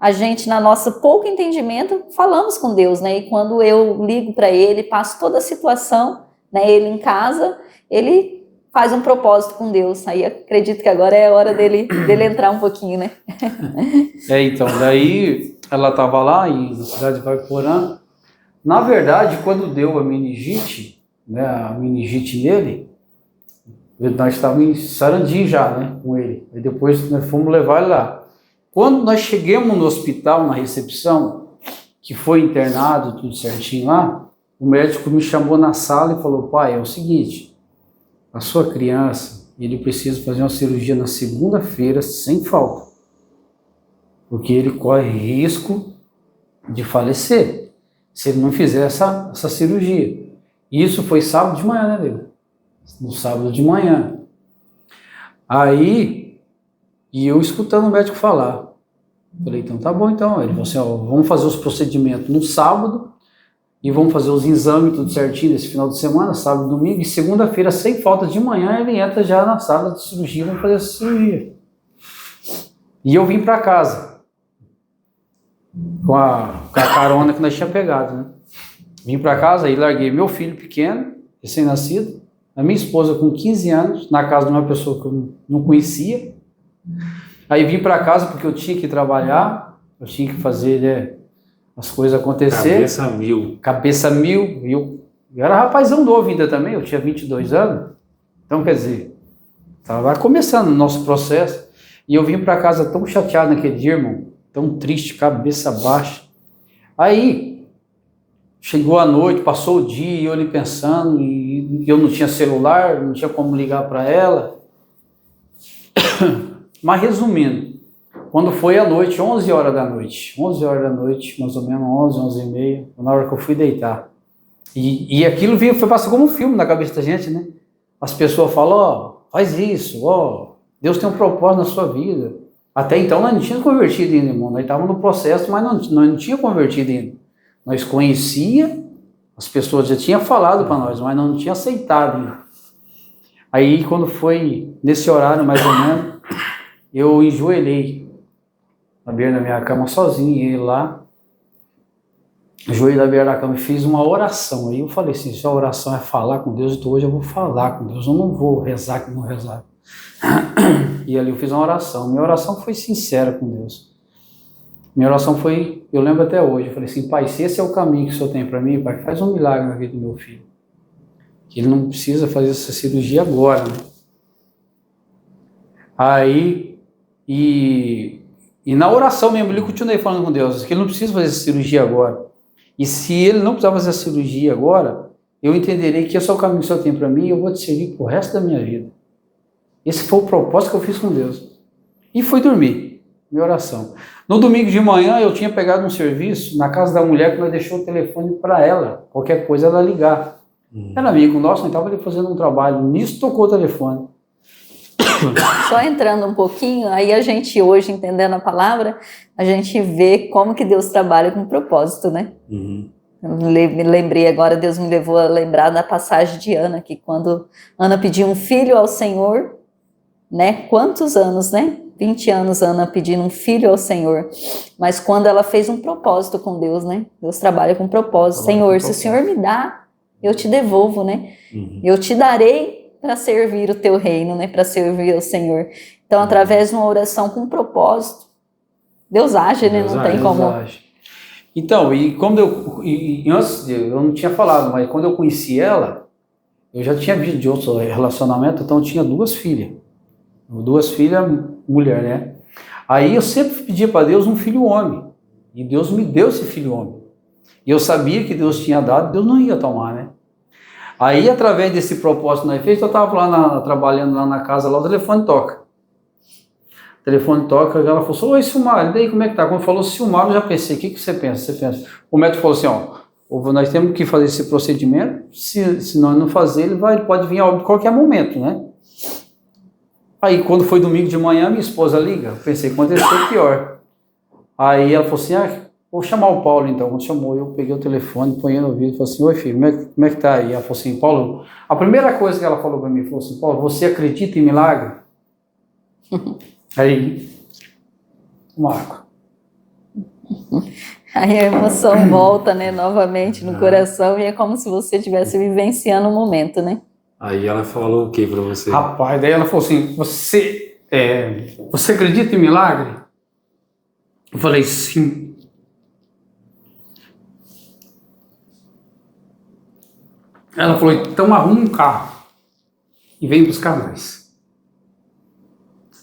a gente, na nossa pouco entendimento, falamos com Deus, né, e quando eu ligo para ele, passo toda a situação, né, ele em casa, ele faz um propósito com Deus. Aí acredito que agora é a hora dele entrar um pouquinho, né? Então, daí ela estava lá na cidade de Vaiporã. Na verdade, quando deu a meningite, né, a meningite nele, nós estávamos em Sarandi já, né, com ele. Aí depois nós fomos levar ele lá. Quando nós chegamos no hospital, na recepção, que foi internado, tudo certinho lá, o médico me chamou na sala e falou, pai, é o seguinte, a sua criança, ele precisa fazer uma cirurgia na segunda-feira sem falta, porque ele corre risco de falecer se ele não fizer essa cirurgia. E isso foi sábado de manhã, né, Deus? No sábado de manhã. Aí, e eu escutando o médico falar, falei, então tá bom então. Ele falou assim, ó, vamos fazer os procedimentos no sábado, e vamos fazer os exames tudo certinho nesse final de semana, sábado, domingo, e segunda-feira, sem falta de manhã, ele entra já na sala de cirurgia, vamos fazer essa cirurgia. E eu vim para casa, com a carona que nós tínhamos pegado, né? Vim para casa e larguei meu filho pequeno, recém-nascido, a minha esposa com 15 anos, na casa de uma pessoa que eu não conhecia. Aí vim para casa porque eu tinha que trabalhar, eu tinha que fazer, né, as coisas acontecer. Cabeça mil. Cabeça mil. Eu era rapazão novo ainda também, eu tinha 22 anos. Então, quer dizer, estava começando o nosso processo. E eu vim para casa tão chateado naquele dia, irmão, tão triste, cabeça baixa. Aí, chegou a noite, passou o dia, e eu ali pensando, e eu não tinha celular, não tinha como ligar para ela. Mas resumindo, quando foi à noite, 11 horas da noite, mais ou menos 11, 11 e meia, na hora que eu fui deitar. E aquilo foi passar como um filme na cabeça da gente, né? As pessoas falam, ó, faz isso, ó, Deus tem um propósito na sua vida. Até então nós não tínhamos convertido ainda, irmão, nós estávamos no processo, mas nós não tínhamos convertido ainda. Nós conhecia, as pessoas já tinham falado para nós, mas não tinha aceitado ainda. Aí quando foi nesse horário mais ou menos, eu enjoelhei na beira da minha cama sozinho, e ele lá, joelho na beira da cama, e fiz uma oração. Aí eu falei assim, se a oração é falar com Deus, então hoje eu vou falar com Deus, eu não vou rezar que não rezar. E ali eu fiz uma oração. Minha oração foi sincera com Deus. Minha oração foi, eu lembro até hoje, eu falei assim, pai, se esse é o caminho que o Senhor tem para mim, pai, faz um milagre na vida do meu filho. Que ele não precisa fazer essa cirurgia agora, né? Aí, e na oração mesmo, ele continuei falando com Deus, que ele não precisa fazer essa cirurgia agora. E se ele não precisar fazer essa cirurgia agora, eu entenderei que esse é o caminho que o Senhor tem para mim e eu vou te servir pro resto da minha vida. Esse foi o propósito que eu fiz com Deus. E fui dormir, minha oração. No domingo de manhã, eu tinha pegado um serviço na casa da mulher que nós deixou o telefone para ela. Qualquer coisa, ela ligar. Era amigo nosso, nós estávamos ali fazendo um trabalho. Nisso, tocou o telefone. Só entrando um pouquinho, aí a gente hoje, entendendo a palavra, a gente vê como que Deus trabalha com propósito, né? Eu me lembrei agora, Deus me levou a lembrar da passagem de Ana, que quando Ana pediu um filho ao Senhor, né? Quantos anos, né? 20 anos Ana pedindo um filho ao Senhor, mas quando ela fez um propósito com Deus, né? Deus trabalha com propósito. Senhor, se o Senhor me dá, eu te devolvo, né? Eu te darei para servir o teu reino, né? Para servir ao Senhor. Então, através de uma oração com propósito, Deus age, né? Não tem como. Então, antes eu não tinha falado, mas quando eu conheci ela, eu já tinha visto de outro relacionamento, então eu tinha 2 filhas. 2 filhas, mulher, né? Aí eu sempre pedia para Deus um filho homem. E Deus me deu esse filho homem. E eu sabia que Deus tinha dado, Deus não ia tomar, né? Aí, através desse propósito na efeito, eu estava lá trabalhando lá na casa, lá o telefone toca. O telefone toca, ela falou assim, oi, Silmar, e daí como é que tá? Quando falou Silmar, eu já pensei, o que você pensa? O médico falou assim, ó, nós temos que fazer esse procedimento, se nós não fazer, ele pode vir a óbito qualquer momento, né? Aí, quando foi domingo de manhã, minha esposa liga, eu pensei que aconteceu pior. Aí ela falou assim, vou chamar o Paulo então. Quando chamou, eu peguei o telefone, ponhei no ouvido e falei assim, oi filho, como é que tá aí? Ela falou assim, Paulo, a primeira coisa que ela falou para mim, falou assim, Paulo, você acredita em milagre? Aí, Marco. Aí a emoção volta, né, novamente no coração, e é como se você estivesse vivenciando o momento, né? Aí ela falou o que para você? Rapaz, daí ela falou assim, você acredita em milagre? Eu falei, sim. Ela falou, então arruma um carro e vem buscar nós.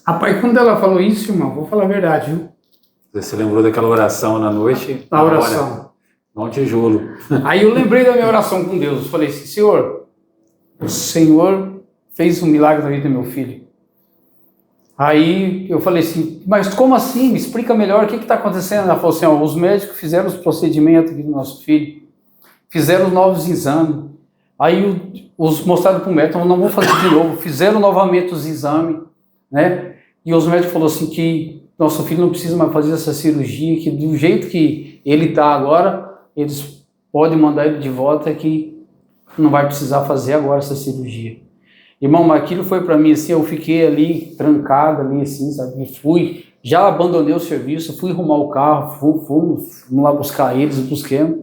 Rapaz, quando ela falou isso, irmão, vou falar a verdade, viu? Você lembrou daquela oração na noite? Na oração. Não tijolo. Aí eu lembrei da minha oração com Deus. Eu falei assim, Senhor, o Senhor fez um milagre na vida do meu filho. Aí eu falei assim, mas como assim? Me explica melhor o que está acontecendo. Ela falou assim, os médicos fizeram os procedimentos aqui do nosso filho, fizeram os novos exames. Aí os mostraram para o médico, não vou fazer de novo. Fizeram novamente os exames, né? E os médicos falaram assim que nosso filho não precisa mais fazer essa cirurgia, que do jeito que ele está agora, eles podem mandar ele de volta, que não vai precisar fazer agora essa cirurgia. Irmão, mas aquilo foi para mim assim, eu fiquei ali, trancado ali assim, sabe? Já abandonei o serviço, fui arrumar o carro, fomos lá buscar eles, busquemos.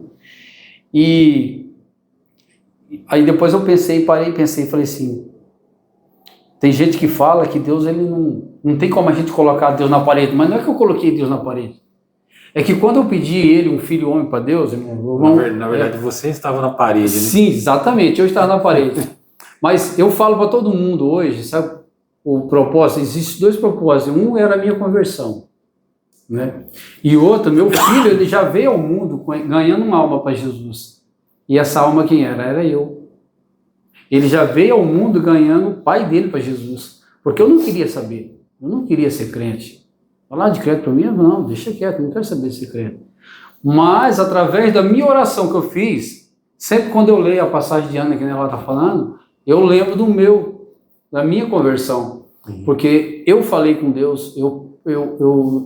E aí depois eu parei, falei assim, tem gente que fala que Deus, ele não tem como a gente colocar Deus na parede, mas não é que eu coloquei Deus na parede. É que quando eu pedi ele, um filho homem para Deus, irmão, na verdade você estava na parede, né? Sim, exatamente, eu estava na parede. Mas eu falo para todo mundo hoje, sabe, o propósito, existem 2 propósitos. Um era a minha conversão, né? E outro, meu filho, ele já veio ao mundo ganhando uma alma para Jesus. E essa alma quem era? Era eu. Ele já veio ao mundo ganhando o pai dele para Jesus. Porque eu não queria saber, eu não queria ser crente. Falar de crente para mim, não, deixa quieto, não quero saber de ser crente. Mas através da minha oração que eu fiz, sempre quando eu leio a passagem de Ana que ela está falando, eu lembro da minha conversão, porque eu falei com Deus, eu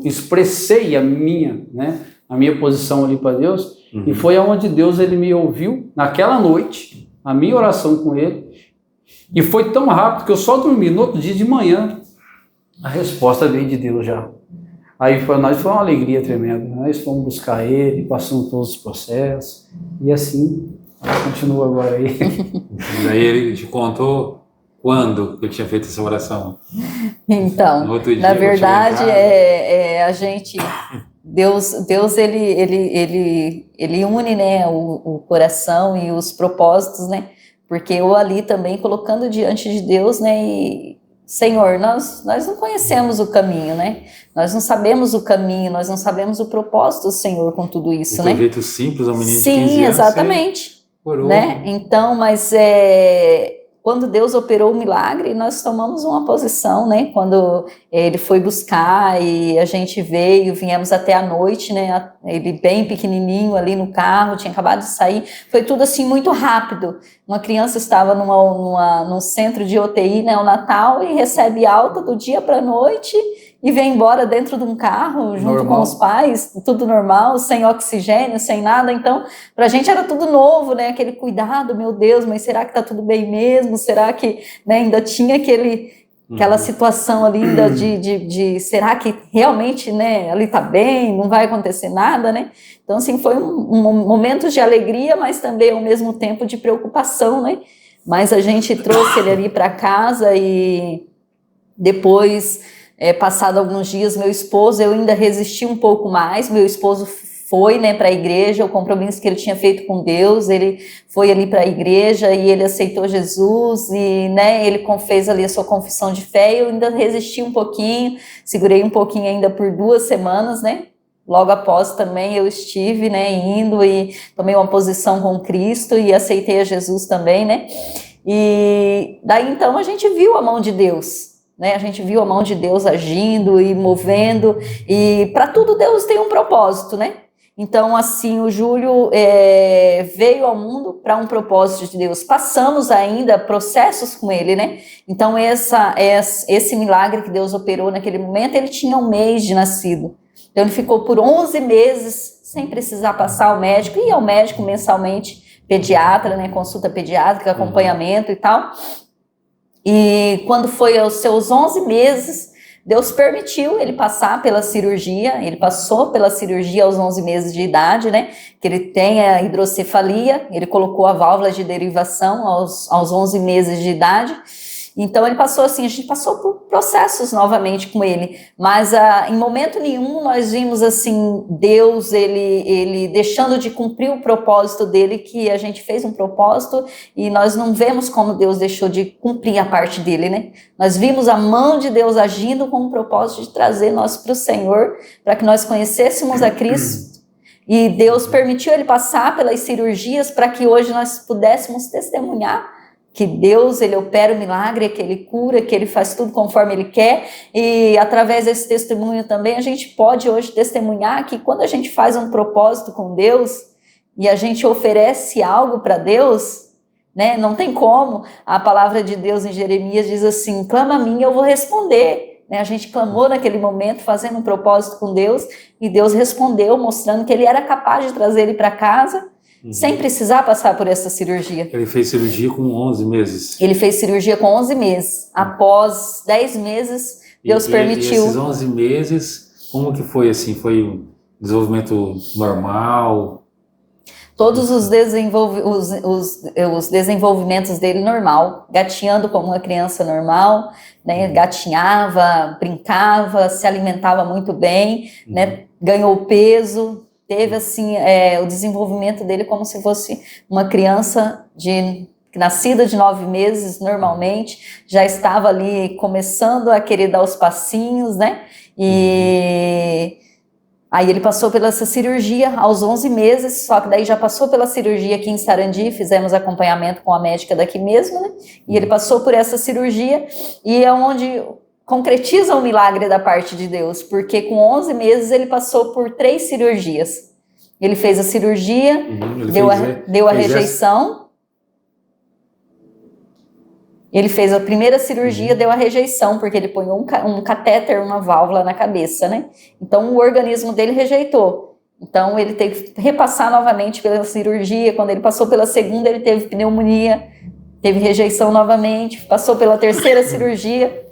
expressei a minha posição ali para Deus, e foi aonde Deus ele me ouviu naquela noite, a minha oração com ele, e foi tão rápido que eu só dormi. No outro dia de manhã, a resposta veio de Deus já. Aí para nós foi uma alegria tremenda, nós fomos buscar ele, passamos todos os processos, e assim continua agora aí. E daí ele te contou quando que eu tinha feito essa oração? Então, na verdade, a gente, Deus ele une, né, o coração e os propósitos, né, porque eu ali também colocando diante de Deus, né, e Senhor, nós não conhecemos o caminho, né? Nós não sabemos o caminho, nós não sabemos o propósito do Senhor com tudo isso, né? De um jeito simples, um menino de 15 Sim, anos. exatamente. Né? Então, mas quando Deus operou o milagre, nós tomamos uma posição, né? Quando ele foi buscar e a gente viemos até a noite, né? Ele bem pequenininho ali no carro, tinha acabado de sair, foi tudo assim muito rápido. Uma criança estava num centro de UTI neonatal e recebe alta do dia para a noite e vem embora dentro de um carro, junto com os pais, tudo normal, sem oxigênio, sem nada. Então, para a gente era tudo novo, né? Aquele cuidado, meu Deus, mas será que está tudo bem mesmo? Será que, né, ainda tinha aquela situação ali ainda de será que realmente, né, ali tá bem, não vai acontecer nada, né? Então, assim, foi um momento de alegria, mas também ao mesmo tempo de preocupação, né? Mas a gente trouxe ele ali para casa e depois, passado alguns dias, meu esposo, eu ainda resisti um pouco mais, meu esposo foi, né, para a igreja, o compromisso que ele tinha feito com Deus, ele foi ali para a igreja e ele aceitou Jesus e, né, ele fez ali a sua confissão de fé. Eu ainda resisti um pouquinho, segurei um pouquinho ainda por 2 semanas, né, logo após também eu estive, né, indo e tomei uma posição com Cristo e aceitei a Jesus também, né, e daí então a gente viu a mão de Deus, né, a gente viu a mão de Deus agindo e movendo, e para tudo Deus tem um propósito, né. Então, assim, o Júlio veio ao mundo para um propósito de Deus. Passamos ainda processos com ele, né? Então, esse milagre que Deus operou naquele momento, ele tinha 1 mês de nascido. Então, ele ficou por 11 meses sem precisar passar ao médico. Ia ao médico mensalmente, pediatra, né? Consulta pediátrica, acompanhamento e tal. E quando foi aos seus 11 meses... Deus permitiu ele passar pela cirurgia, ele passou pela cirurgia aos 11 meses de idade, né, que ele tem a hidrocefalia, ele colocou a válvula de derivação aos 11 meses de idade. Então ele passou assim, a gente passou por processos novamente com ele, mas em momento nenhum nós vimos assim, Deus, ele deixando de cumprir o propósito dele, que a gente fez um propósito e nós não vemos como Deus deixou de cumprir a parte dele, né? Nós vimos a mão de Deus agindo com o propósito de trazer nós para o Senhor, para que nós conhecêssemos a Cristo. E Deus permitiu ele passar pelas cirurgias para que hoje nós pudéssemos testemunhar que Deus, ele opera o milagre, que ele cura, que ele faz tudo conforme ele quer, e através desse testemunho também a gente pode hoje testemunhar que quando a gente faz um propósito com Deus e a gente oferece algo para Deus, né, não tem como, a palavra de Deus em Jeremias diz assim, clama a mim, eu vou responder, né, a gente clamou naquele momento fazendo um propósito com Deus e Deus respondeu, mostrando que ele era capaz de trazer ele para casa, sem precisar passar por essa cirurgia. Ele fez cirurgia com 11 meses. Ele fez cirurgia com 11 meses. Após 10 meses, Deus permitiu. E esses 11 meses, como que foi assim? Foi um desenvolvimento normal? Todos os desenvolvimentos dele normal, gatinhando como uma criança normal, né? Gatinhava, brincava, se alimentava muito bem, né? Ganhou peso. Teve, assim, o desenvolvimento dele como se fosse uma criança nascida de 9 meses, normalmente, já estava ali começando a querer dar os passinhos, né, e aí ele passou pela essa cirurgia aos 11 meses, só que daí já passou pela cirurgia aqui em Sarandi, fizemos acompanhamento com a médica daqui mesmo, né, e ele passou por essa cirurgia, e é onde concretiza o milagre da parte de Deus, porque com 11 meses ele passou por 3 cirurgias. Ele fez a cirurgia, deu a rejeição. Ele fez a primeira cirurgia, deu a rejeição, porque ele põe um catéter, uma válvula na cabeça, né? Então o organismo dele rejeitou. Então ele teve que repassar novamente pela cirurgia. Quando ele passou pela segunda, ele teve pneumonia, teve rejeição novamente, passou pela terceira cirurgia.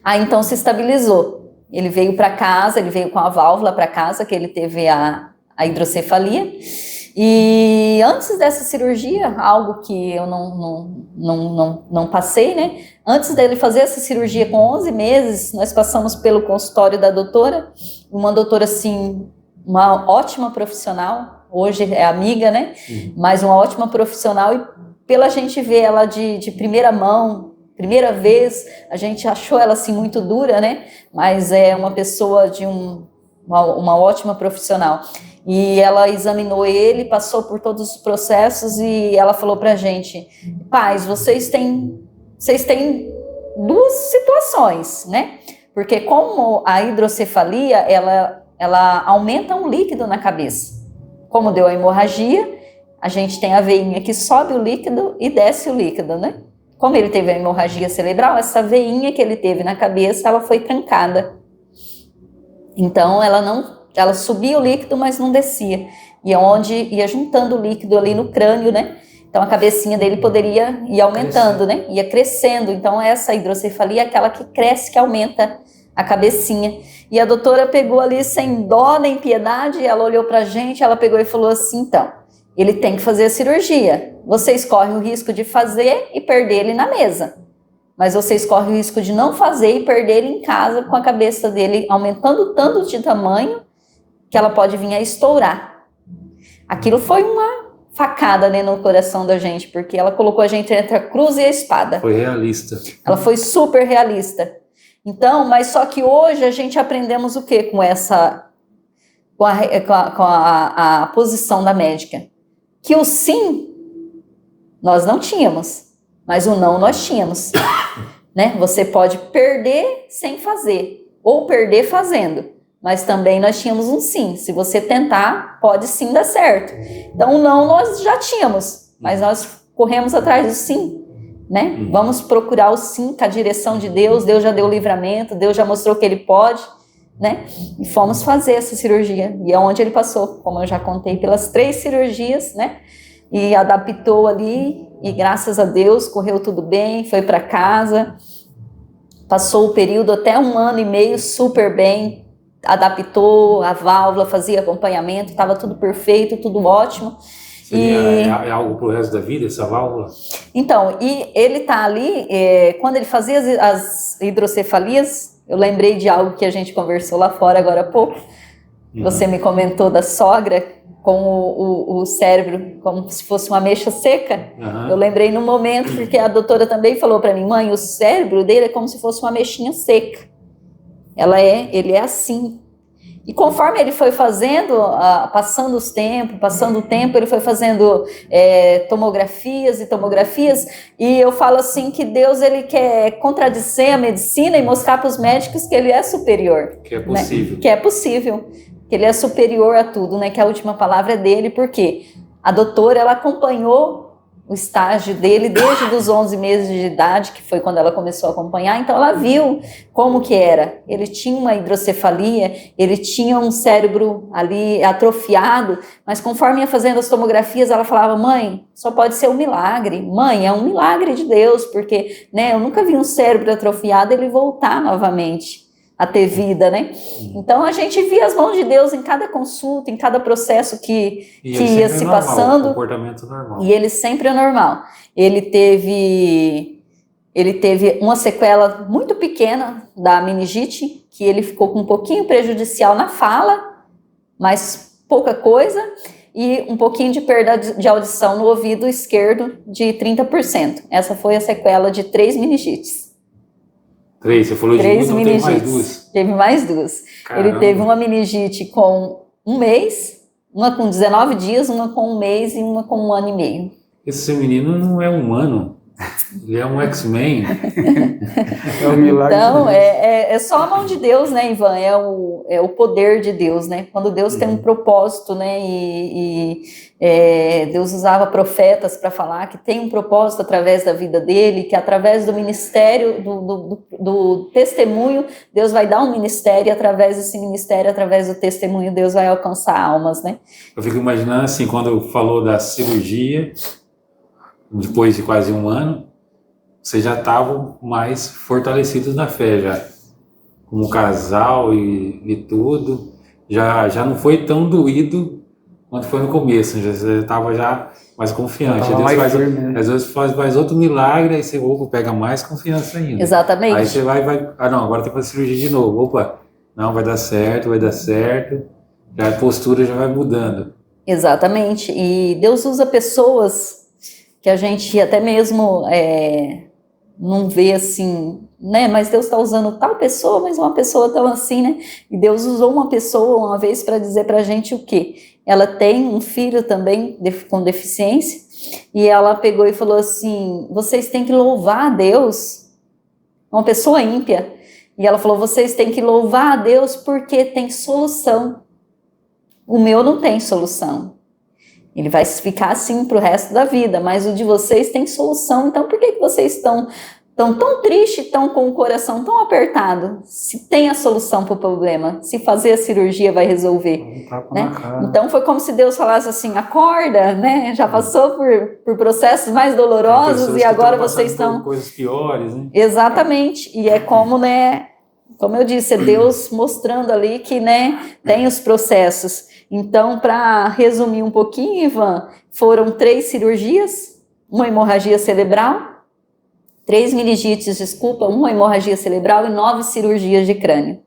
Aí então se estabilizou. Ele veio para casa, ele veio com a válvula para casa, que ele teve a hidrocefalia. E antes dessa cirurgia, algo que eu não passei, né? Antes dele fazer essa cirurgia com 11 meses, nós passamos pelo consultório da doutora, uma doutora assim, uma ótima profissional, hoje é amiga, né? Mas uma ótima profissional, e pela gente ver ela de primeira mão, primeira vez, a gente achou ela assim muito dura, né? Mas é uma pessoa de uma ótima profissional. E ela examinou ele, passou por todos os processos e ela falou pra gente, pais, vocês têm 2 situações, né? Porque como a hidrocefalia, ela aumenta um líquido na cabeça. Como deu a hemorragia, a gente tem a veinha que sobe o líquido e desce o líquido, né? Como ele teve a hemorragia cerebral, essa veinha que ele teve na cabeça, ela foi trancada. Então, ela subia o líquido, mas não descia. E onde ia juntando o líquido ali no crânio, né? Então a cabecinha dele poderia ir aumentando, né? Ia crescendo. Então essa hidrocefalia é aquela que cresce, que aumenta a cabecinha. E a doutora pegou ali sem dó nem piedade, ela olhou pra gente, ela pegou e falou assim, então, ele tem que fazer a cirurgia. Vocês correm o risco de fazer e perder ele na mesa. Mas vocês correm o risco de não fazer e perder ele em casa com a cabeça dele aumentando tanto de tamanho que ela pode vir a estourar. Aquilo foi uma facada, né, no coração da gente, porque ela colocou a gente entre a cruz e a espada. Foi realista. Ela foi super realista. Então, mas só que hoje a gente aprendemos o quê com essa, com a posição da médica? Que o sim nós não tínhamos, mas o não nós tínhamos, né? Você pode perder sem fazer, ou perder fazendo, mas também nós tínhamos um sim. Se você tentar, pode sim dar certo. Então, o não nós já tínhamos, mas nós corremos atrás do sim. Né? Vamos procurar o sim com a direção de Deus. Deus já deu o livramento, Deus já mostrou que ele pode, né? E fomos fazer essa cirurgia, e é onde ele passou, como eu já contei, pelas 3 cirurgias, né? E adaptou ali, e graças a Deus correu tudo bem, foi para casa, passou o período até 1 ano e meio super bem, adaptou a válvula, fazia acompanhamento, estava tudo perfeito, tudo ótimo. É algo pro resto da vida, essa válvula? Então, e ele tá ali, quando ele fazia as hidrocefalias, eu lembrei de algo que a gente conversou lá fora agora há pouco. Você me comentou da sogra com o cérebro como se fosse uma ameixa seca. Eu lembrei no momento, porque a doutora também falou para mim, mãe, o cérebro dele é como se fosse uma ameixinha seca. Ele é assim. E conforme ele foi fazendo, passando o tempo, ele foi fazendo tomografias e tomografias, e eu falo assim que Deus, ele quer contradizer a medicina e mostrar para os médicos que ele é superior. Que é possível. Né? Que é possível, que ele é superior a tudo, né? Que a última palavra é dele, porque a doutora, ela acompanhou o estágio dele desde os 11 meses de idade, que foi quando ela começou a acompanhar, então ela viu como que era. Ele tinha uma hidrocefalia, ele tinha um cérebro ali atrofiado, mas conforme ia fazendo as tomografias, ela falava, mãe, só pode ser um milagre. Mãe, é um milagre de Deus, porque, né, eu nunca vi um cérebro atrofiado ele voltar novamente a ter vida, né? Então a gente via as mãos de Deus em cada consulta, em cada processo que ia se passando. Comportamento normal. E ele sempre é normal. Ele teve uma sequela muito pequena da meningite, que ele ficou com um pouquinho prejudicial na fala, mas pouca coisa, e um pouquinho de perda de audição no ouvido esquerdo de 30%. Essa foi a sequela de 3 meningites. 3, você falou de 3 uma, então teve mais 2. Teve mais 2. Caramba. Ele teve uma meningite com 1 mês, uma com 19 dias, uma com 1 mês e uma com 1 ano e meio. Esse menino não é humano, ele é um X-Men. É um milagre. Então, é só a mão de Deus, né, Ivan? É o poder de Deus, né? Quando Deus tem um propósito, né? Deus usava profetas para falar que tem um propósito através da vida dele, que através do ministério, do testemunho, Deus vai dar um ministério, e através desse ministério, através do testemunho, Deus vai alcançar almas, né? Eu fico imaginando assim, quando falou da cirurgia, depois de quase 1 ano, vocês já estavam mais fortalecidos na fé, já como casal e tudo, já não foi tão doído quanto foi no começo, já estava já mais confiante. Às vezes faz mais outro milagre, aí você pega mais confiança ainda. Exatamente. Aí você vai, agora tem que fazer cirurgia de novo, não, vai dar certo, já a postura já vai mudando. Exatamente, e Deus usa pessoas que a gente até mesmo não vê assim, né? Mas Deus está usando tal pessoa, mas uma pessoa tão assim, né? E Deus usou uma pessoa uma vez para dizer para a gente o quê? Ela tem um filho também com deficiência, e ela pegou e falou assim, vocês têm que louvar a Deus, uma pessoa ímpia, e ela falou, vocês têm que louvar a Deus porque tem solução, o meu não tem solução. Ele vai ficar assim para o resto da vida, mas o de vocês tem solução, então por que vocês estão estão tão tristes, estão com o coração tão apertado, se tem a solução para o problema, se fazer a cirurgia vai resolver. Né? Então foi como se Deus falasse assim, acorda, né? Já passou por processos mais dolorosos e agora vocês estão... por coisas piores, né? Exatamente, e é como, né, como eu disse, é Deus mostrando ali que, né, tem os processos. Então, para resumir um pouquinho, Ivan, foram 3 cirurgias, uma hemorragia cerebral, 3 meningites, desculpa, uma hemorragia cerebral e 9 cirurgias de crânio.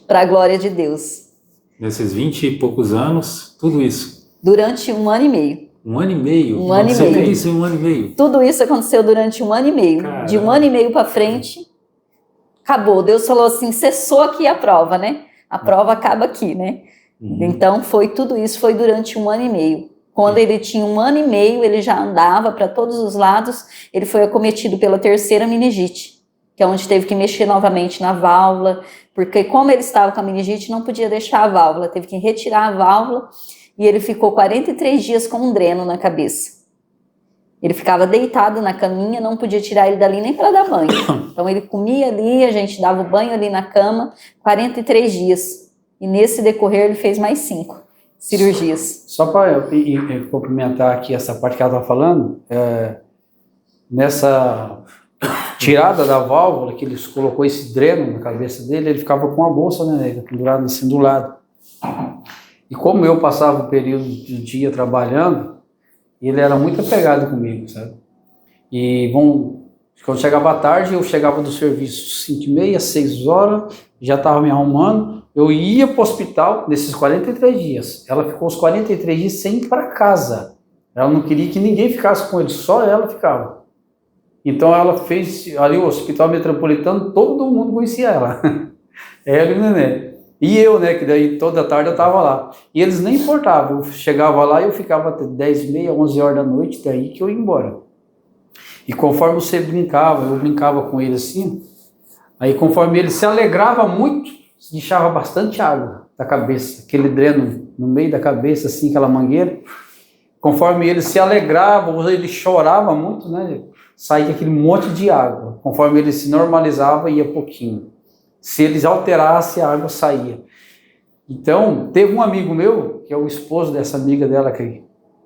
Para a glória de Deus. Nesses 20 e poucos anos, tudo isso. Durante 1 ano e meio. 1 ano e meio? Um ano e meio. Tudo isso em 1 ano e meio? Tudo isso aconteceu durante 1 ano e meio. Caramba. De 1 ano e meio para frente, acabou. Deus falou assim, cessou aqui a prova, né? A prova acaba aqui, né? Então, tudo isso foi durante 1 ano e meio. Quando ele tinha 1 ano e meio, ele já andava para todos os lados, ele foi acometido pela 3ª meningite, que é onde teve que mexer novamente na válvula, porque como ele estava com a meningite, não podia deixar a válvula, teve que retirar a válvula, e ele ficou 43 dias com um dreno na cabeça. Ele ficava deitado na caminha, não podia tirar ele dali nem para dar banho. Então ele comia ali, a gente dava o banho ali na cama, 43 dias. E nesse decorrer ele fez mais 5 cirurgias. Só para complementar aqui essa parte que ela estava falando, nessa tirada da válvula, que ele colocou esse dreno na cabeça dele, ele ficava com a bolsa, né, pendurada assim do lado. E como eu passava o período do dia trabalhando, ele era muito apegado comigo, sabe? E quando chegava à tarde, eu chegava do serviço 5h30, 6 horas, já estava me arrumando, eu ia para o hospital nesses 43 dias. Ela ficou os 43 dias sem ir para casa. Ela não queria que ninguém ficasse com ele, só ela ficava. Então ela fez ali o Hospital Metropolitano, todo mundo conhecia ela. Ela e o neném. E eu, né, que daí toda tarde eu estava lá. E eles nem importavam, eu chegava lá e eu ficava até 10h30, 11 horas da noite, daí que eu ia embora. E conforme você brincava, eu brincava com ele assim, aí conforme ele se alegrava muito, deixava bastante água da cabeça, aquele dreno no meio da cabeça, assim, aquela mangueira. Conforme ele se alegrava, ele chorava muito, né, saía aquele monte de água. Conforme ele se normalizava, ia pouquinho. Se eles alterassem, a água saía. Então, teve um amigo meu, que é o esposo dessa amiga dela, que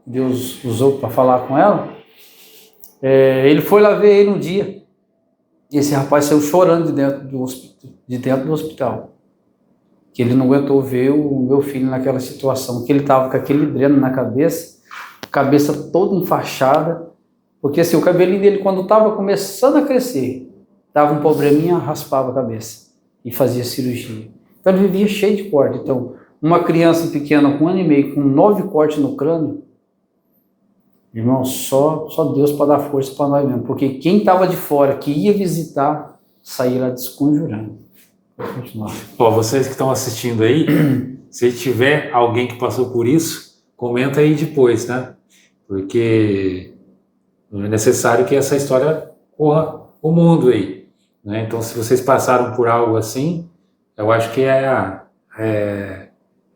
Deus usou para falar com ela, ele foi lá ver ele um dia, e esse rapaz saiu chorando de dentro do hospital, que ele não aguentou ver o meu filho naquela situação, que ele estava com aquele dreno na cabeça toda enfaixada, porque assim, o cabelinho dele, quando estava começando a crescer, dava um probleminha, raspava a cabeça e fazia cirurgia. Então ele vivia cheio de corte. Então, uma criança pequena com 1 ano e meio, com 9 cortes no crânio, irmão, só Deus para dar força para nós mesmo, porque quem estava de fora, que ia visitar, saía lá desconjurando. Vou continuar. Ó, vocês que estão assistindo aí, se tiver alguém que passou por isso, comenta aí depois, né? Porque não é necessário que essa história corra o mundo aí, né? Então, se vocês passaram por algo assim, eu acho que é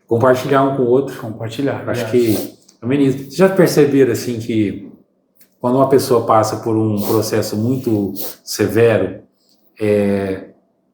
compartilhar um com o outro. Compartilhar. Acho que vocês já perceberam assim que quando uma pessoa passa por um processo muito severo,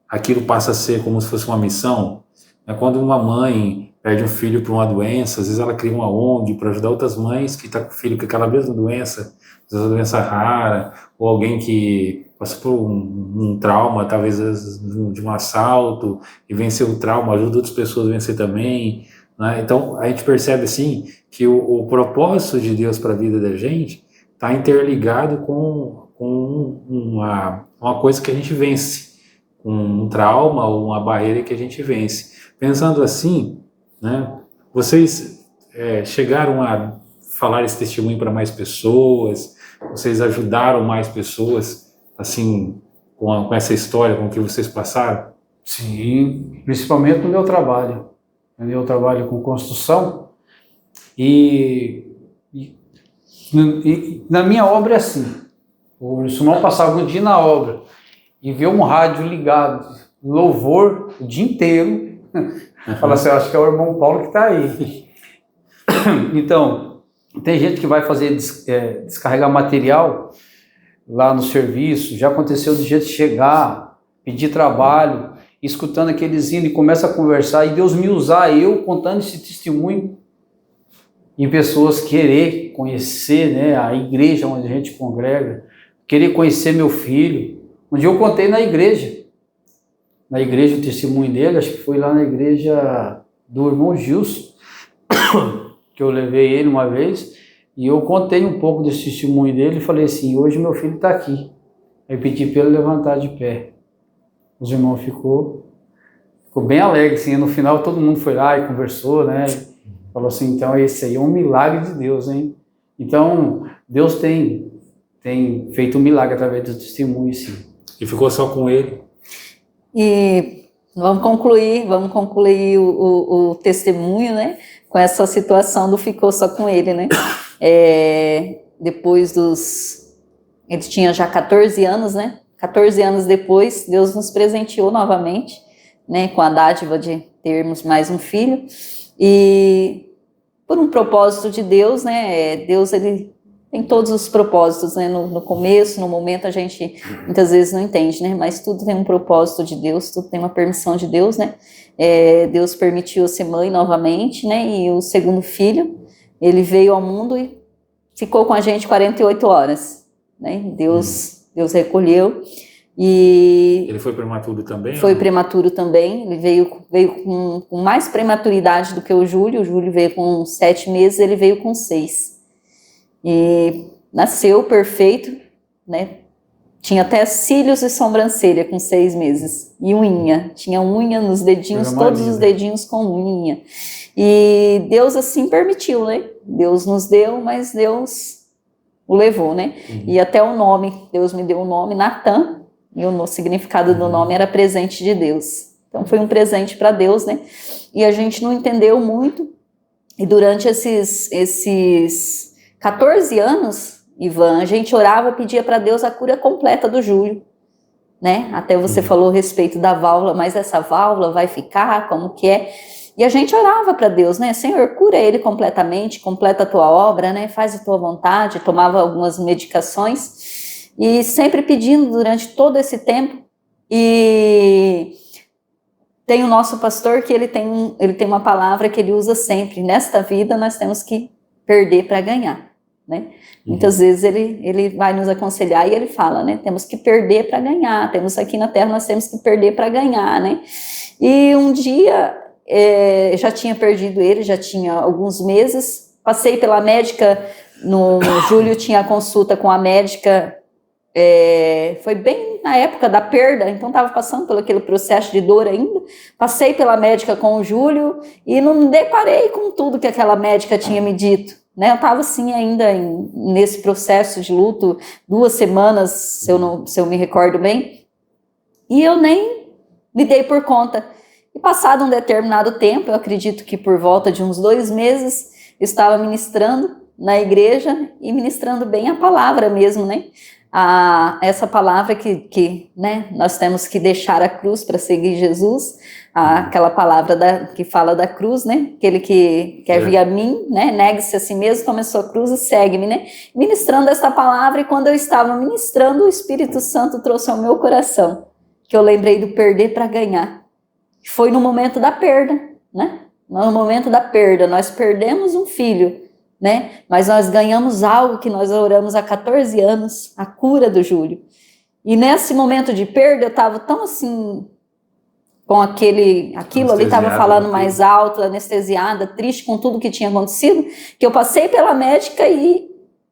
aquilo passa a ser como se fosse uma missão, né? Quando uma mãe perde um filho por uma doença, às vezes ela cria uma ONG para ajudar outras mães que estão com o filho com aquela mesma doença, às vezes uma doença rara, ou alguém que passou por um trauma, talvez de um assalto, e venceu o trauma, ajuda outras pessoas a vencer também, né? Então a gente percebe assim que o propósito de Deus para a vida da gente está interligado com uma coisa que a gente vence, com um trauma ou uma barreira que a gente vence. Pensando assim, né, vocês chegaram a falar esse testemunho para mais pessoas, vocês ajudaram mais pessoas assim com essa história, com o que vocês passaram? Sim, principalmente no meu trabalho. Eu trabalho com construção e na minha obra é assim. O irmão passava um dia na obra e vê um rádio ligado, louvor o dia inteiro. Fala assim, acho que é o irmão Paulo que está aí. Então, tem gente que vai fazer descarregar material lá no serviço, já aconteceu de gente chegar, pedir trabalho, escutando aqueles hinos e começa a conversar, e Deus me usar, eu contando esse testemunho, e pessoas querer conhecer, né, a igreja onde a gente congrega, querer conhecer meu filho. Um dia eu contei na igreja o testemunho dele, acho que foi lá na igreja do irmão Gilson, que eu levei ele uma vez, e eu contei um pouco desse testemunho dele e falei assim, hoje meu filho está aqui. Aí pedi para ele levantar de pé. Os irmãos ficou bem alegre, assim, no final todo mundo foi lá e conversou, né? Falou assim, então esse aí é um milagre de Deus, hein? Então, Deus tem feito um milagre através do testemunho, sim. E ficou só com ele? E vamos concluir o testemunho, né? Com essa situação do ficou só com ele, né? Depois ele tinha já 14 anos, né? 14 anos depois, Deus nos presenteou novamente, né? Com a dádiva de termos mais um filho. E por um propósito de Deus, né? Deus, ele tem todos os propósitos, né? No começo, no momento, a gente muitas vezes não entende, né? Mas tudo tem um propósito de Deus, tudo tem uma permissão de Deus, né? Deus permitiu eu ser mãe novamente, né? E o segundo filho, ele veio ao mundo e ficou com a gente 48 horas, né? Deus recolheu. E ele foi prematuro também? Foi prematuro também, ele veio com mais prematuridade do que o Júlio veio com 7 meses, ele veio com 6. E nasceu perfeito, né? Tinha até cílios e sobrancelha com 6 meses, e unha, tinha unha nos dedinhos, todos os dedinhos com unha. E Deus assim permitiu, né? Deus nos deu, mas Deus o levou, né? E até o nome, Deus me deu o nome, Natan, e o significado do nome era presente de Deus. Então foi um presente para Deus, né? E a gente não entendeu muito. E durante esses 14 anos, Ivan, a gente orava, pedia para Deus a cura completa do Júlio, né? Até você falou a respeito da válvula, mas essa válvula vai ficar, como que é? E a gente orava para Deus, né? Senhor, cura ele completamente, completa a tua obra, né? Faz a tua vontade. Tomava algumas medicações. E sempre pedindo durante todo esse tempo. E tem o nosso pastor que ele tem uma palavra que ele usa sempre. Nesta vida nós temos que perder para ganhar, né? Muitas vezes ele vai nos aconselhar e ele fala, né? Temos que perder para ganhar. Temos aqui na Terra, nós temos que perder para ganhar, né? E um dia já tinha perdido ele, já tinha alguns meses. Passei pela médica, no Júlio tinha consulta com a médica. Foi bem na época da perda, então estava passando por aquele processo de dor ainda. Passei pela médica com o Júlio e não me deparei com tudo que aquela médica tinha me dito, né? Eu estava assim ainda nesse processo de luto, 2 semanas, se eu me recordo bem, e eu nem me dei por conta. E passado um determinado tempo, eu acredito que por volta de uns 2 meses, eu estava ministrando na igreja e ministrando bem a palavra mesmo, né? Essa palavra que né, nós temos que deixar a cruz para seguir Jesus, aquela palavra que fala da cruz, né? Aquele que quer vir a mim, né? Negue-se a si mesmo, tome a sua cruz e segue-me, né? Ministrando essa palavra, e quando eu estava ministrando, o Espírito Santo trouxe ao meu coração, que eu lembrei do perder para ganhar. Foi no momento da perda, né? No momento da perda, nós perdemos um filho, né? Mas nós ganhamos algo que nós oramos há 14 anos, a cura do Júlio. E nesse momento de perda, eu estava tão assim, com aquilo ali estava falando mais alto, anestesiada, triste com tudo que tinha acontecido, que eu passei pela médica e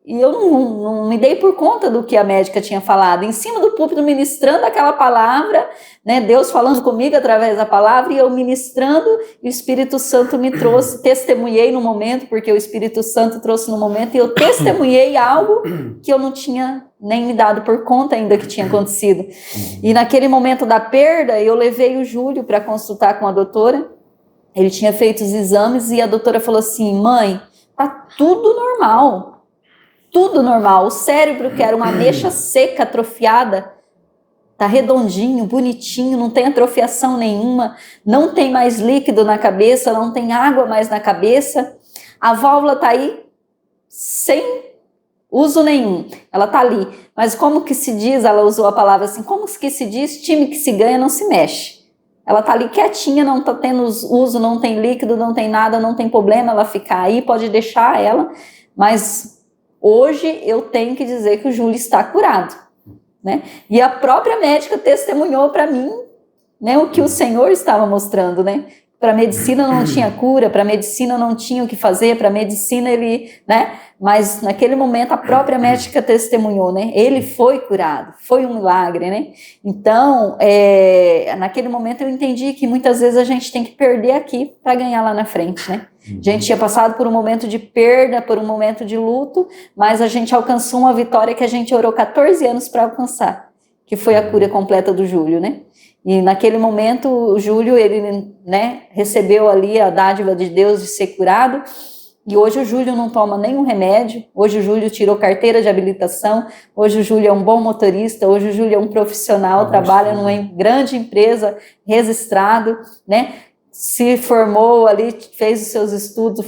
eu não me dei por conta do que a médica tinha falado. Em cima do púlpito, ministrando aquela palavra, né? Deus falando comigo através da palavra, e eu ministrando, e o Espírito Santo me trouxe, testemunhei no momento, porque o Espírito Santo trouxe no momento, e eu testemunhei algo que eu não tinha nem me dado por conta ainda que tinha acontecido. E naquele momento da perda, eu levei o Júlio para consultar com a doutora. Ele tinha feito os exames e a doutora falou assim: mãe, tá tudo normal. Tudo normal. O cérebro, que era uma ameixa seca, atrofiada, tá redondinho, bonitinho, não tem atrofiação nenhuma, não tem mais líquido na cabeça, não tem água mais na cabeça. A válvula tá aí sem uso nenhum, ela está ali. Mas como que se diz, ela usou a palavra assim, como que se diz, time que se ganha não se mexe. Ela está ali quietinha, não está tendo uso, não tem líquido, não tem nada, não tem problema ela ficar aí, pode deixar ela, mas hoje eu tenho que dizer que o Júlio está curado, né? E a própria médica testemunhou para mim, né, o que o Senhor estava mostrando, né? Para a medicina não tinha cura, para a medicina não tinha o que fazer, para a medicina ele, né? Mas naquele momento a própria médica testemunhou, né? Ele foi curado, foi um milagre, né? Então, naquele momento eu entendi que muitas vezes a gente tem que perder aqui para ganhar lá na frente, né? A gente tinha passado por um momento de perda, por um momento de luto, mas a gente alcançou uma vitória que a gente orou 14 anos para alcançar, que foi a cura completa do Júlio, né? E naquele momento o Júlio, ele, né, recebeu ali a dádiva de Deus de ser curado, e hoje o Júlio não toma nenhum remédio, hoje o Júlio tirou carteira de habilitação, hoje o Júlio é um bom motorista, hoje o Júlio é um profissional, trabalha numa grande empresa, registrado, né, se formou ali, fez os seus estudos,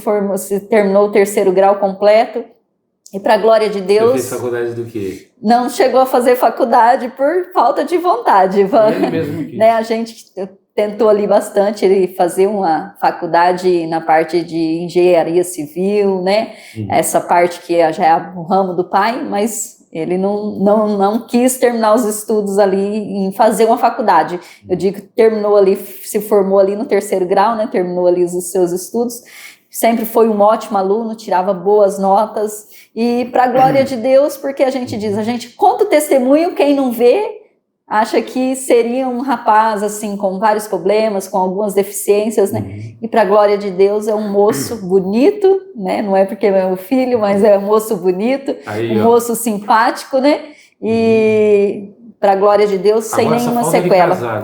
terminou o 3º grau completo, e para a glória de Deus... Você fez faculdade do quê? Não chegou a fazer faculdade por falta de vontade. Ele mesmo quis. Né, a gente tentou ali bastante ele fazer uma faculdade na parte de engenharia civil, né? Essa parte que já é o ramo do pai, mas ele não quis terminar os estudos ali em fazer uma faculdade. Eu digo que terminou ali, se formou ali no 3º grau, né? Terminou ali os seus estudos. Sempre foi um ótimo aluno, tirava boas notas, e para a glória de Deus, porque a gente diz, a gente conta o testemunho, quem não vê, acha que seria um rapaz, assim, com vários problemas, com algumas deficiências, né, e para a glória de Deus é um moço bonito, né, não é porque é meu filho, mas é um moço bonito, aí, um moço simpático, né, e... para a glória de Deus, sem agora nenhuma só sequela. Ele casar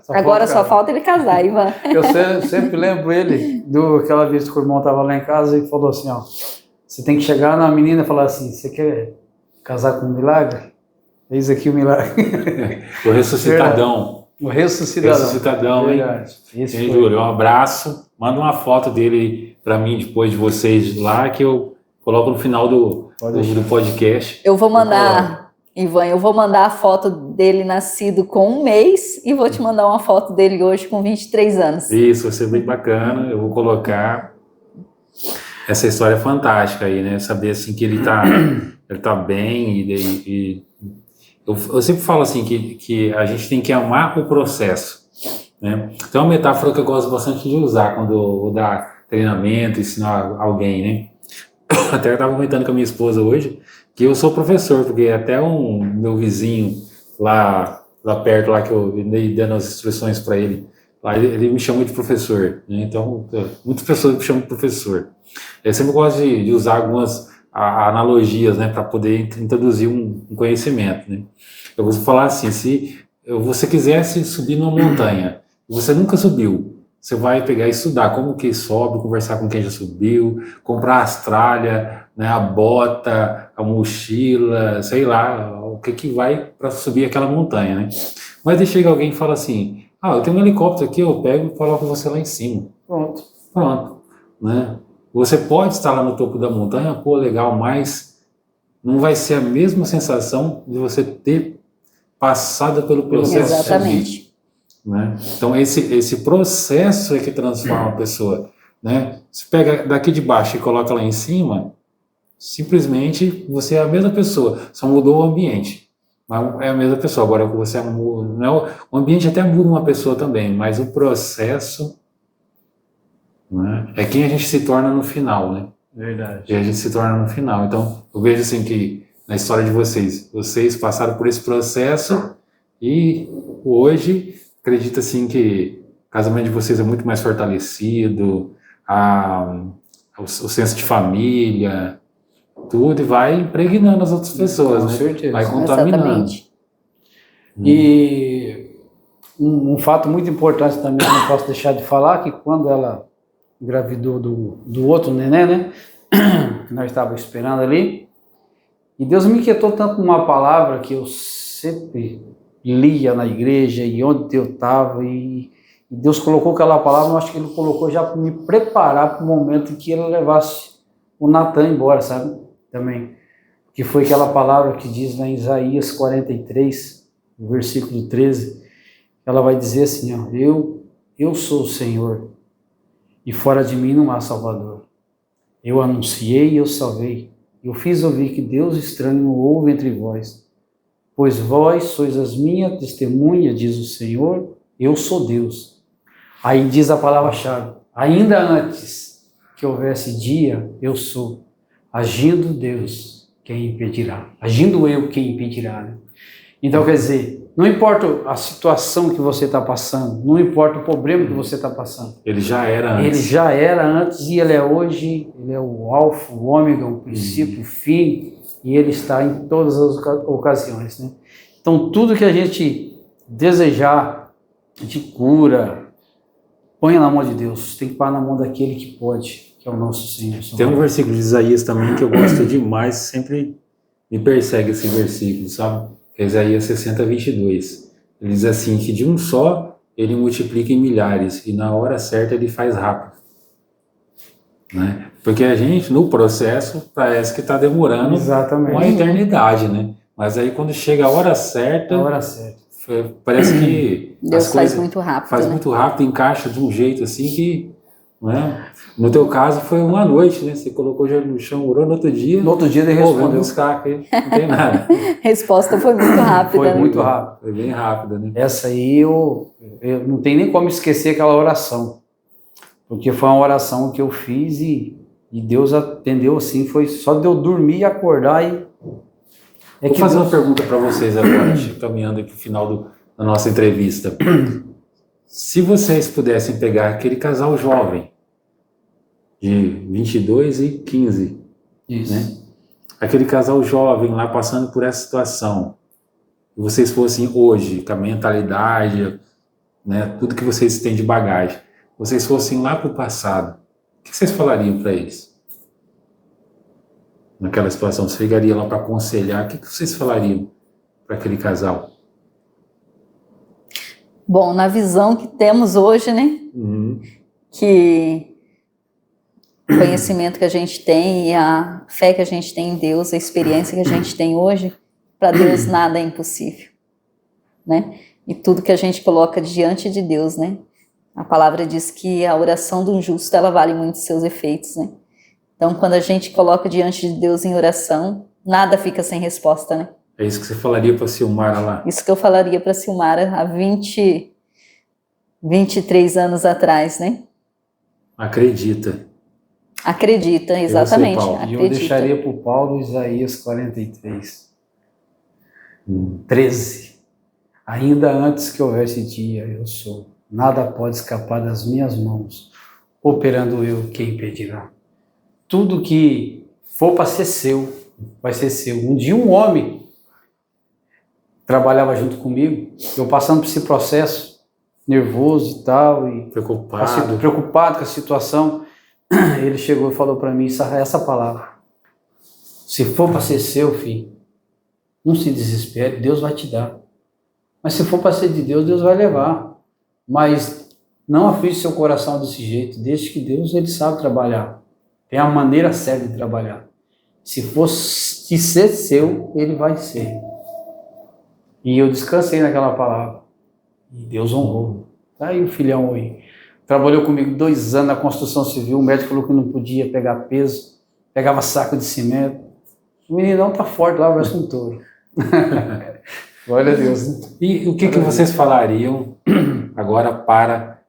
agora. Só falta ele casar, Ivan. Eu sempre lembro ele, aquela vez que o irmão estava lá em casa e falou assim, ó, você tem que chegar na menina e falar assim, você quer casar com um milagre? Eis aqui o milagre. O ressuscitadão. O ressuscitadão. Ressuscitadão, hein? Júlio, um abraço. Manda uma foto dele para mim, depois de vocês lá, que eu coloco no final do podcast. Eu vou mandar... Ivan, eu vou mandar a foto dele nascido com 1 mês e vou te mandar uma foto dele hoje com 23 anos. Isso, vai ser bem bacana. Eu vou colocar essa história fantástica aí, né? Saber assim que ele tá bem e eu sempre falo assim que a gente tem que amar o processo, né? Tem uma metáfora que eu gosto bastante de usar quando eu vou dar treinamento, ensinar alguém, né? Até eu estava comentando com a minha esposa hoje que eu sou professor, porque até um meu vizinho lá perto, lá que eu dei dando as instruções para ele, lá ele me chama de professor, né? Então muitas pessoas me chamam de professor. Eu sempre gosto de usar algumas analogias, né, para poder introduzir um conhecimento, né? Eu vou falar assim, se você quisesse subir numa montanha, você nunca subiu, você vai pegar e estudar como que sobe, conversar com quem já subiu, comprar as tralhas, né, a bota, a mochila, sei lá, o que vai para subir aquela montanha, né? Mas aí chega alguém e fala assim, eu tenho um helicóptero aqui, eu pego e coloco você lá em cima. Pronto, né? Você pode estar lá no topo da montanha, pô, legal, mas não vai ser a mesma sensação de você ter passado pelo processo. Exatamente. De subir, né? Então esse processo é que transforma a pessoa, né? Você pega daqui de baixo e coloca lá em cima, simplesmente você é a mesma pessoa, só mudou o ambiente, mas é a mesma pessoa. Agora você muda, né? O ambiente até muda uma pessoa também, mas o processo, né, é quem a gente se torna no final, né? Verdade. E a gente se torna no final. Então eu vejo assim que na história de vocês passaram por esse processo e hoje acredito assim que o casamento de vocês é muito mais fortalecido, o senso de família, tudo, e vai impregnando as outras pessoas, com né? certeza. Vai contaminando. Exatamente. E um fato muito importante também, que não posso deixar de falar, que quando ela engravidou do outro neném, né, que nós estávamos esperando ali, e Deus me inquietou tanto numa palavra que eu sempre lia na igreja e onde eu estava, e Deus colocou aquela palavra, eu acho que Ele colocou já para me preparar para o momento em que Ele levasse o Natan embora, sabe? Também. que foi aquela palavra que diz lá em Isaías 43, no versículo 13, ela vai dizer assim, ó, eu sou o Senhor, e fora de mim não há Salvador. Eu anunciei e eu salvei. Eu fiz ouvir que Deus estranho não houve entre vós. Pois vós sois as minhas testemunhas, diz o Senhor, eu sou Deus. Aí diz a palavra-chave, ainda antes que houvesse dia, eu sou. Agindo Deus, quem impedirá? Agindo eu, quem impedirá? Né? Então, quer dizer, não importa a situação que você está passando, não importa o problema que você está passando. Ele já era antes. Ele já era antes e ele é hoje, ele é o alfa, o ômega, o princípio, o fim, e ele está em todas as ocasiões. Né? Então, tudo que a gente desejar de cura, ponha na mão de Deus, tem que pôr na mão daquele que pode, que é o nosso Senhor. Tem um versículo de Isaías também que eu gosto demais, sempre me persegue esse versículo, sabe? Que é Isaías 60, 22. Ele diz assim, que de um só ele multiplica em milhares e na hora certa ele faz rápido. Né? Porque a gente, no processo, parece que está demorando uma eternidade, né? Mas aí quando chega a hora certa, parece que Deus faz muito rápido. Faz muito rápido, encaixa de um jeito assim que... Né? No teu caso foi uma noite, né? Você colocou já no chão, orou no outro dia. No outro dia ele respondeu. Vamos buscar, não tem nada. A resposta foi muito rápida. Foi muito rápido. Foi bem rápida, né? Essa aí eu não tenho nem como esquecer aquela oração. Porque foi uma oração que eu fiz e Deus atendeu assim, foi só de eu dormir e acordar e... Vou fazer uma pergunta para vocês agora, caminhando aqui no final da nossa entrevista. Se vocês pudessem pegar aquele casal jovem, de 22 e 15, isso. Né? Aquele casal jovem lá passando por essa situação, e vocês fossem hoje, com a mentalidade, né, tudo que vocês têm de bagagem, vocês fossem lá para o passado, o que vocês falariam para eles? Naquela situação, você chegaria lá para aconselhar, o que vocês falariam para aquele casal? Bom, na visão que temos hoje, né? Que o conhecimento que a gente tem e a fé que a gente tem em Deus, a experiência que a gente tem hoje, para Deus nada é impossível, né? E tudo que a gente coloca diante de Deus, né? A palavra diz que a oração do justo, ela vale muito seus efeitos, né? Então, quando a gente coloca diante de Deus em oração, nada fica sem resposta, né? É isso que você falaria para a Silmara lá? Isso que eu falaria para a Silmara há 23 anos atrás, né? Acredita. Acredita, exatamente. E eu deixaria para o Paulo Isaías 43, 13. Ainda antes que houvesse dia, eu sou. Nada pode escapar das minhas mãos. Operando eu, quem impedirá? Tudo que for para ser seu, vai ser seu. Um dia um homem trabalhava junto comigo, eu passando por esse processo, nervoso e tal, e preocupado com a situação, ele chegou e falou para mim essa palavra: se for para ser seu, filho, não se desespere, Deus vai te dar. Mas se for para ser de Deus, Deus vai levar. Mas não aflige seu coração desse jeito, deixe que Deus, ele sabe trabalhar. Tem a maneira certa de trabalhar. Se for de ser seu, ele vai ser. E eu descansei naquela palavra. E Deus honrou. Tá aí o filhão aí. Trabalhou comigo 2 anos na construção civil. O médico falou que não podia pegar peso. Pegava saco de cimento. O meninão tá forte lá, parece um touro. Glória a Deus. Né? E o que vocês falariam agora para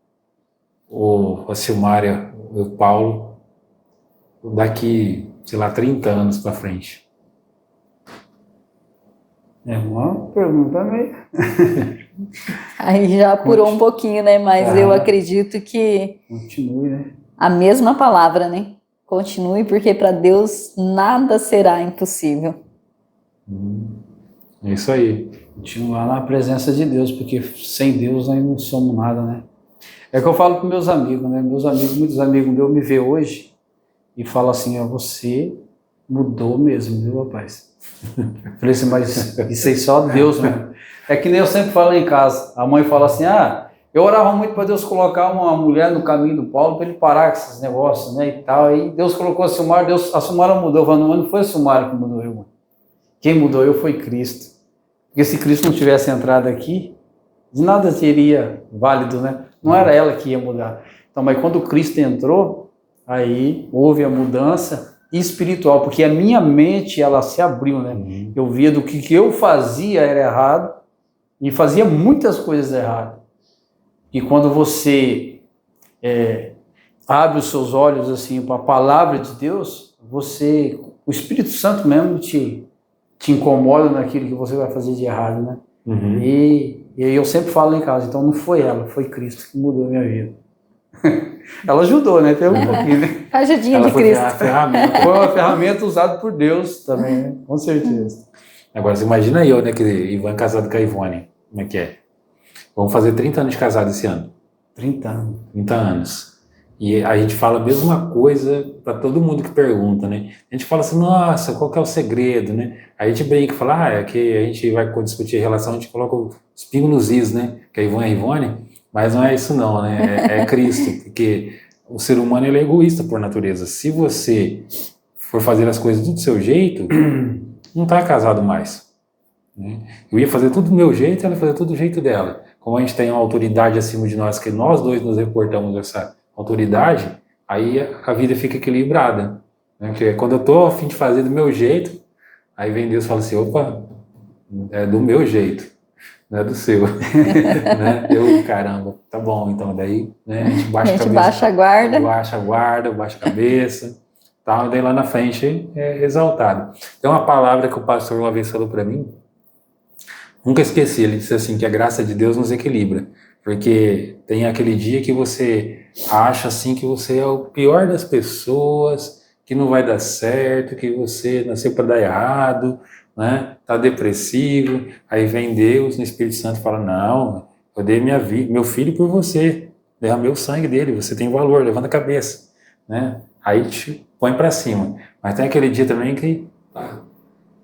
a Silmara, o Paulo, daqui, sei lá, 30 anos para frente? É uma pergunta meio... Aí já apurou um pouquinho, né? Mas eu acredito que... Continue, né? A mesma palavra, né? Continue, porque para Deus nada será impossível. É isso aí. Continuar na presença de Deus, porque sem Deus nós não somos nada, né? É o que eu falo para meus amigos, né? Muitos amigos meus me vê hoje e falam assim: você mudou mesmo, viu, rapaz? Falei assim, mas isso aí só Deus mesmo. É que nem eu sempre falo em casa. A mãe fala assim: eu orava muito para Deus colocar uma mulher no caminho do Paulo para ele parar com esses negócios, né, e tal. Aí Deus colocou a Silmara, a Silmara mudou. Eu falo, não foi a Silmara que mudou eu, mãe. Quem mudou eu foi Cristo. Porque se Cristo não tivesse entrado aqui, de nada seria válido, né? Não era ela que ia mudar. Então, mas quando Cristo entrou, aí houve a mudança espiritual, porque a minha mente, ela se abriu, né? Eu via do que eu fazia era errado e fazia muitas coisas erradas. E quando você abre os seus olhos assim para a palavra de Deus, o Espírito Santo mesmo te incomoda naquilo que você vai fazer de errado, né? E eu sempre falo em casa, então não foi ela, foi Cristo que mudou a minha vida. Ela ajudou, né? Teve um pouquinho, né? Ajudinha Ela de foi Cristo. a ferramenta. Foi uma ferramenta usada por Deus também, né? Com certeza. Agora, você imagina eu, né, que Ivan casado com a Ivone, como é que é? Vamos fazer 30 anos de casado esse ano. 30 anos. 30 anos. E a gente fala a mesma coisa para todo mundo que pergunta, né? A gente fala assim, nossa, qual que é o segredo, né? Aí a gente brinca e fala, é que a gente vai discutir a relação, a gente coloca os pingos nos is, né? Que a Ivone é a Ivone, mas não é isso não, né? É Cristo, porque o ser humano ele é egoísta por natureza. Se você for fazer as coisas do seu jeito, não está casado mais. Né? Eu ia fazer tudo do meu jeito, ela ia fazer tudo do jeito dela. Como a gente tem uma autoridade acima de nós, que nós dois nos reportamos dessa autoridade, aí a vida fica equilibrada. Né? Porque quando eu estou a fim de fazer do meu jeito, aí vem Deus e fala assim, opa, é do meu jeito, não é do seu. Né? Eu, caramba, tá bom, então daí né, a gente baixa a cabeça. Baixa a guarda. Baixa a guarda, baixa a cabeça, tal, e daí lá na frente é exaltado. Tem uma palavra que o pastor uma vez falou para mim, nunca esqueci, ele disse assim, que a graça de Deus nos equilibra. Porque tem aquele dia que você acha assim que você é o pior das pessoas, que não vai dar certo, que você nasceu para dar errado, né? Tá depressivo. Aí vem Deus no Espírito Santo e fala, não, eu dei minha vida, meu filho por você, derramei o sangue dele, você tem valor, levanta a cabeça, né? Aí te põe para cima. Mas tem aquele dia também que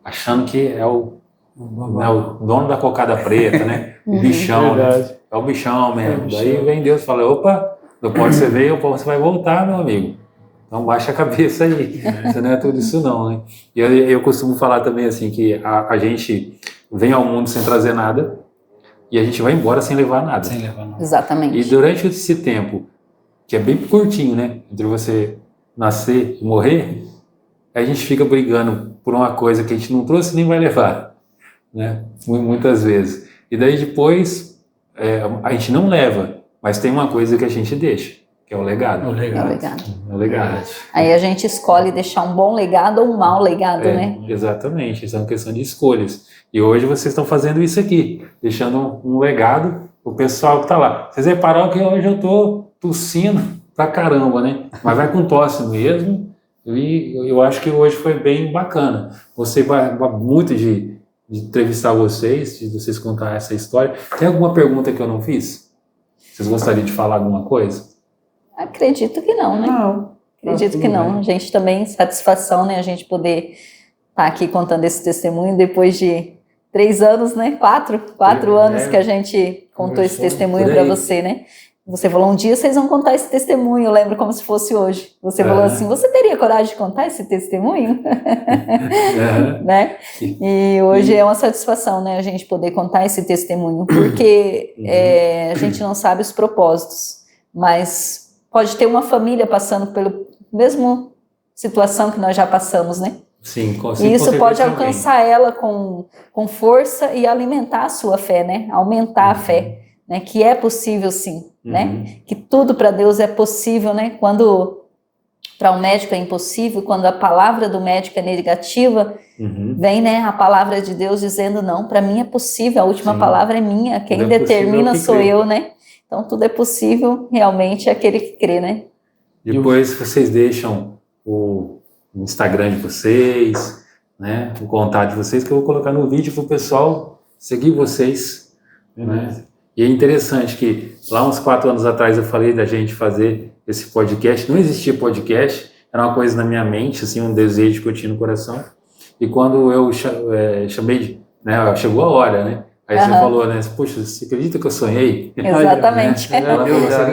achando que é o dono da cocada preta, né? O bichão, né? É o bichão mesmo. Daí vem Deus e fala, opa, não pode você ver, você vai voltar, meu amigo. Então baixa a cabeça aí. Você não é tudo isso não, né? E eu costumo falar também assim, que a gente vem ao mundo sem trazer nada e a gente vai embora sem levar nada. Sem levar nada. Exatamente. E durante esse tempo, que é bem curtinho, né? Entre você nascer e morrer, a gente fica brigando por uma coisa que a gente não trouxe e nem vai levar. Né? Muitas vezes. E daí depois a gente não leva, mas tem uma coisa que a gente deixa, que é o legado. É o legado. É o legado. Aí a gente escolhe deixar um bom legado ou um mau legado, né? Exatamente, isso é uma questão de escolhas. E hoje vocês estão fazendo isso aqui, deixando um legado pro pessoal que está lá. Vocês repararam que hoje eu estou tossindo pra caramba, né? Mas vai com tosse mesmo, e eu acho que hoje foi bem bacana. Você vai muito de entrevistar vocês, de vocês contar essa história. Tem alguma pergunta que eu não fiz? Vocês gostariam de falar alguma coisa? Acredito que não, né? Não. Acredito que não. Bem. A gente também, satisfação, né? A gente poder estar aqui contando esse testemunho depois de 3 anos, né? 4 anos que a gente contou esse testemunho para você, né? Você falou, um dia vocês vão contar esse testemunho, eu lembro como se fosse hoje. Você falou assim, você teria coragem de contar esse testemunho? Né? E hoje é uma satisfação, né, a gente poder contar esse testemunho, porque a gente não sabe os propósitos, mas pode ter uma família passando pela mesma situação que nós já passamos, né? Sim, e isso pode alcançar ela com força e alimentar a sua fé, né? Aumentar a fé. Né, que é possível sim, né? Que tudo para Deus é possível, né? Quando para um médico é impossível, quando a palavra do médico é negativa, vem, né, a palavra de Deus dizendo não, para mim é possível, a última palavra é minha, quem determina sou eu, né? Então tudo é possível, realmente é aquele que crê, né? Depois vocês deixam o Instagram de vocês, né? O contato de vocês que eu vou colocar no vídeo para o pessoal seguir vocês, né? E é interessante que lá uns 4 anos atrás eu falei da gente fazer esse podcast, não existia podcast, era uma coisa na minha mente, assim, um desejo que eu tinha no coração, e quando eu chamei, né, chegou a hora, né, aí você falou, né, puxa, você acredita que eu sonhei? Exatamente, né?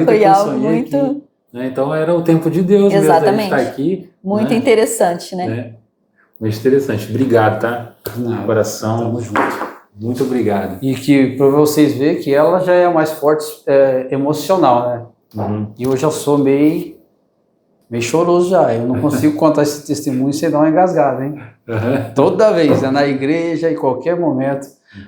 Foi algo muito... Aqui, né? Então era o tempo de Deus mesmo, a gente estar aqui. Muito interessante, né? Muito interessante. Obrigado, tá? Não, Coração. tamo junto. Muito obrigado. E que para vocês verem que ela já é mais forte emocional, né? Uhum. E eu já sou meio choroso já. Eu não consigo contar esse testemunho sem dar uma engasgada, hein? Uhum. Toda vez, né? Na igreja, em qualquer momento.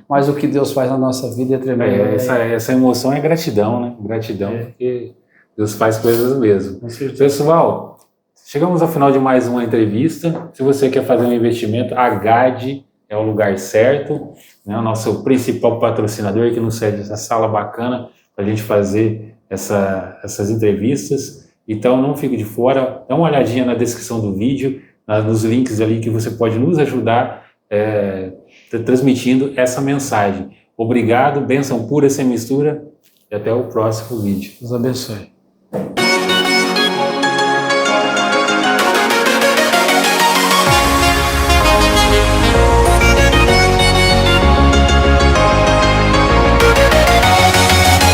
Mas o que Deus faz na nossa vida é tremendo. Essa emoção é gratidão, né? Gratidão, porque Deus faz coisas mesmo. Pessoal, chegamos ao final de mais uma entrevista. Se você quer fazer um investimento, a GAD é o lugar certo, né? O nosso principal patrocinador que nos cede essa sala bacana para a gente fazer essas entrevistas. Então não fique de fora, dá uma olhadinha na descrição do vídeo, nos links ali que você pode nos ajudar transmitindo essa mensagem. Obrigado, bênção pura sem mistura e até o próximo vídeo. Deus abençoe.